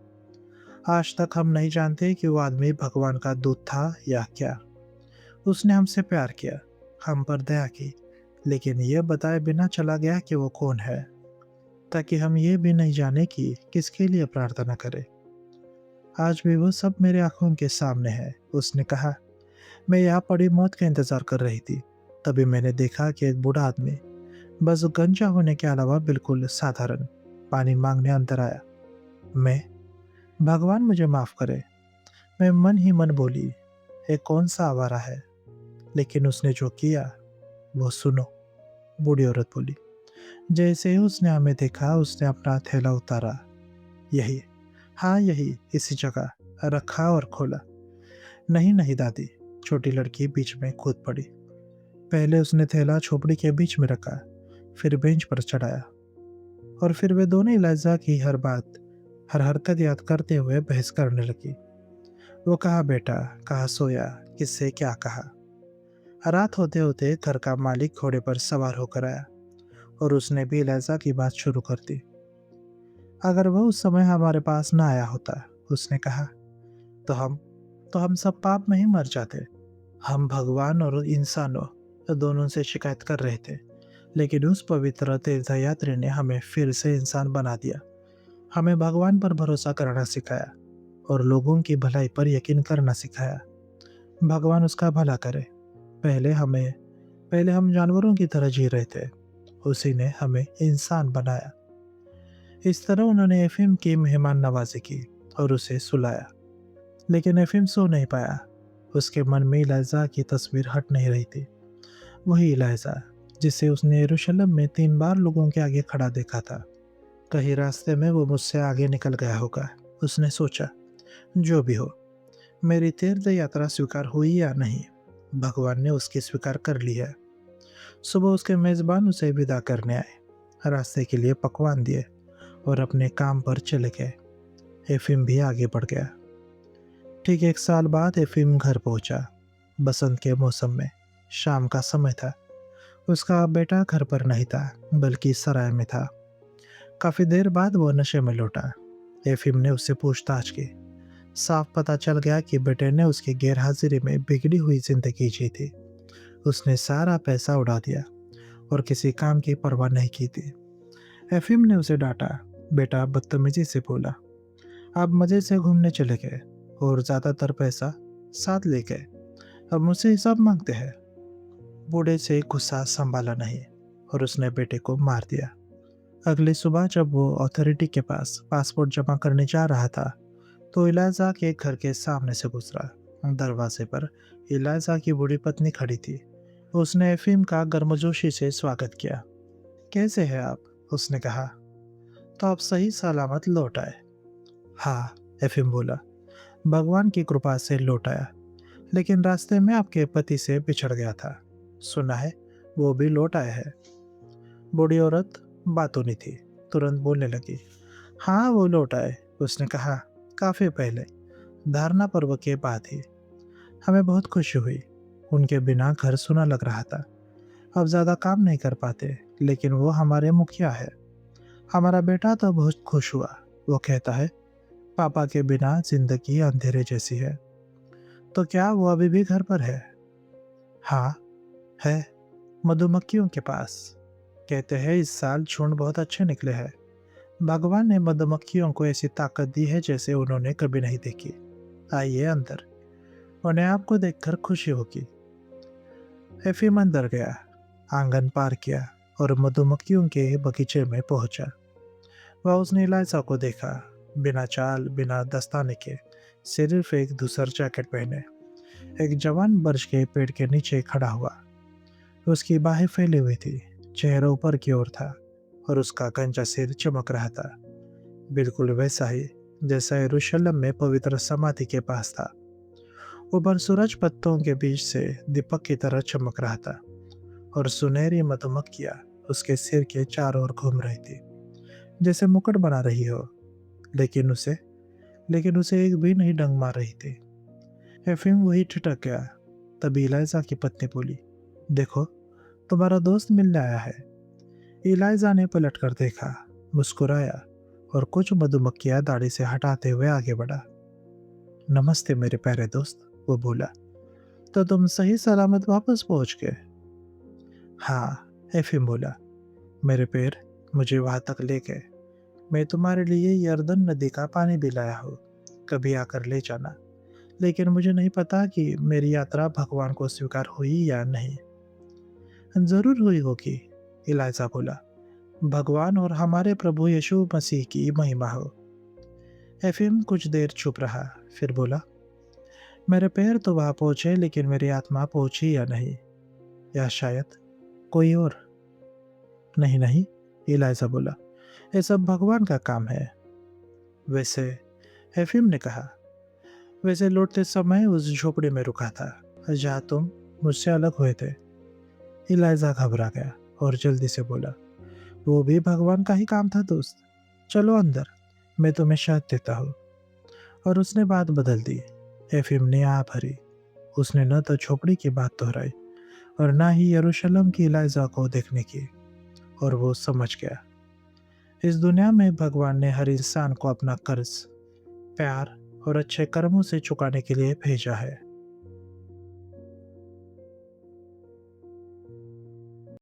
आज तक हम नहीं जानते कि वो आदमी भगवान का दूत था या क्या। उसने हमसे प्यार किया, हम पर दया की, लेकिन यह बताए बिना चला गया कि वो कौन है, ताकि हम ये भी नहीं जाने कि किसके लिए प्रार्थना करें। आज भी वो सब मेरे आंखों के सामने है। उसने कहा, मैं यहाँ पड़ी मौत का इंतजार कर रही थी, तभी मैंने देखा कि एक बूढ़ा आदमी बस गंजा होने के अलावा बिल्कुल साधारण पानी मांगने अंदर आया। मैं, भगवान मुझे माफ करे, मैं मन ही मन बोली, ये कौन सा आवारा है। लेकिन उसने जो किया वो सुनो, बूढ़ी औरत बोली। जैसे ही उसने हमें देखा, उसने अपना थैला उतारा। यही, हाँ यही, इसी जगह रखा और खोला। नहीं नहीं दादी, छोटी लड़की बीच में कूद पड़ी। पहले उसने थैला झोपड़ी के बीच में रखा, फिर बेंच पर चढ़ाया और फिर वे दोनों इलाइजा की हर बात, हर हरकत याद करते हुए बहस करने लगी। वो कहाँ बैठा, कहाँ सोया, किससे क्या कहा। रात होते होते घर का मालिक घोड़े पर सवार होकर आया और उसने भी इलाइजा की बात शुरू कर दी। अगर वह उस समय हमारे पास ना आया होता, उसने कहा, तो हम सब पाप में ही मर जाते। हम भगवान और इंसानों दोनों से शिकायत कर रहे थे, लेकिन उस पवित्र तीर्थयात्री ने हमें फिर से इंसान बना दिया। हमें भगवान पर भरोसा करना सिखाया और लोगों की भलाई पर यकीन करना सिखाया। भगवान उसका भला करे। पहले हम जानवरों की तरह जी रहे थे, उसी ने हमें इंसान बनाया। इस तरह उन्होंने एफिम की मेहमान नवाजी की और उसे सुलाया। लेकिन एफिम सो नहीं पाया। उसके मन में इलाइजा की तस्वीर हट नहीं रही थी। वही इलाइजा जिसे उसने यरूशलेम में 3 बार लोगों के आगे खड़ा देखा था। कहीं रास्ते में वो मुझसे आगे निकल गया होगा। उसने सोचा, जो भी हो, मेरी तीर्थ यात्रा स्वीकार हुई या नहीं, भगवान ने उसकी स्वीकार कर ली है। सुबह उसके मेजबान उसे विदा करने आए, रास्ते के लिए पकवान दिए और अपने काम पर चले गए। एफिम भी आगे बढ़ गया। ठीक 1 साल बाद एफिम घर पहुंचा। बसंत के मौसम में शाम का समय था। उसका बेटा घर पर नहीं था, बल्कि सराय में था। काफी देर बाद वो नशे में लौटा। एफिम ने उससे पूछताछ की। साफ पता चल गया कि बेटे ने उसकी गैरहाजिरी में बिगड़ी हुई जिंदगी जी थी। उसने सारा पैसा उड़ा दिया और किसी काम की परवाह नहीं की थी। एफिम ने उसे डांटा। बेटा बदतमीजी से बोला, आप मजे से घूमने चले गए और ज्यादातर पैसा साथ ले गए। अब मुझसे हिसाब मांगते हैं। बूढ़े से गुस्सा संभाला नहीं और उसने बेटे को मार दिया। अगली सुबह जब वो अथॉरिटी के पास पासपोर्ट जमा करने जा रहा था, तो इलाजा के घर के सामने से गुजरा। दरवाजे पर इलाजा की बूढ़ी पत्नी खड़ी थी। उसने एफिम का गर्मजोशी से स्वागत किया। कैसे हैं आप? उसने कहा। तो आप सही सलामत लौट आए? हाँ, एफिम बोला, भगवान की कृपा से लौट आया, लेकिन रास्ते में आपके पति से बिछड़ गया था। सुना है वो भी लौट आए हैं। बूढ़ी औरत बातूनी थी, तुरंत बोलने लगी। हाँ, वो लौट आए, उसने कहा, काफी पहले, धारणा पर्व के बाद ही। हमें बहुत खुशी हुई। उनके बिना घर सुना लग रहा था। अब ज्यादा काम नहीं कर पाते, लेकिन वो हमारे मुखिया है। हमारा बेटा तो बहुत खुश हुआ। वो कहता है, पापा के बिना जिंदगी अंधेरे जैसी है। तो क्या वो अभी भी घर पर है? हाँ, है, मधुमक्खियों के पास। कहते हैं इस साल झुंड बहुत अच्छे निकले हैं। भगवान ने मधुमक्खियों को ऐसी ताकत दी है जैसे उन्होंने कभी नहीं देखी। आइए अंदर, उन्हें आपको देखकर खुशी होगी। एफिम अंदर गया, आंगन पार किया और मधुमक्खियों के बगीचे में पहुंचा। वह उसने इलाइजा को देखा, बिना चाल बिना दस्ताने के, सिर्फ एक धूसर जैकेट पहने, एक जवान बर्च के पेड़ के नीचे खड़ा हुआ। उसकी बाहें फैली हुई थी, चेहरा ऊपर की ओर था और उसका गंजा सिर चमक रहा था, बिल्कुल वैसा ही जैसा यरूशलेम में पवित्र समाधि के पास था। ऊपर सूरज पत्तों के बीच से दीपक की तरह चमक रहा था और सुनहरी मधुमक्खियां उसके सिर के चारों ओर घूम रही थी, जैसे मुकुट बना रही हो। लेकिन उसे लेकिन उसे एक भी नहीं डंग मार रही थी। एफिम वही ठिठक गया। तभी इलाइजा की पत्नी बोली, देखो, तुम्हारा दोस्त मिलने आया है। इलाइजा ने पलट कर देखा, मुस्कुराया और कुछ मधुमक्खियां दाढ़ी से हटाते हुए आगे बढ़ा। नमस्ते मेरे प्यारे दोस्त, वो बोला। तो तुम सही सलामत वापस पहुंच गए? हाँ, एफिम बोला, मेरे पैर मुझे वहां तक ले गए। मैं तुम्हारे लिए यर्दन नदी का पानी भी लाया हूँ, कभी आकर ले जाना। लेकिन मुझे नहीं पता कि मेरी यात्रा भगवान को स्वीकार हुई या नहीं। जरूर हुई होगी, इलाइजा बोला। भगवान और हमारे प्रभु यीशु मसीह की महिमा हो। एफिम कुछ देर चुप रहा, फिर बोला, मेरे पैर तो वहां पहुंचे, लेकिन मेरी आत्मा पहुंची या नहीं, या शायद कोई और। नहीं नहीं, इलाइजा बोला, ये सब भगवान का काम है। वैसे, एफिम ने कहा, वैसे लौटते समय उस झोपड़ी में रुका था जहाँ तुम मुझसे अलग हुए थे। इलाइजा घबरा गया और जल्दी से बोला, वो भी भगवान का ही काम था दोस्त। चलो अंदर, मैं तुम्हें शहद देता हूँ। और उसने बात बदल दी। एफिम ने आ भरी। उसने न तो झोपड़ी की बात दोहराई और न ही यरूशलेम की इलाइजा को देखने की। और वो समझ गया, इस दुनिया में भगवान ने हर इंसान को अपना कर्ज, प्यार और अच्छे कर्मों से चुकाने के लिए भेजा है।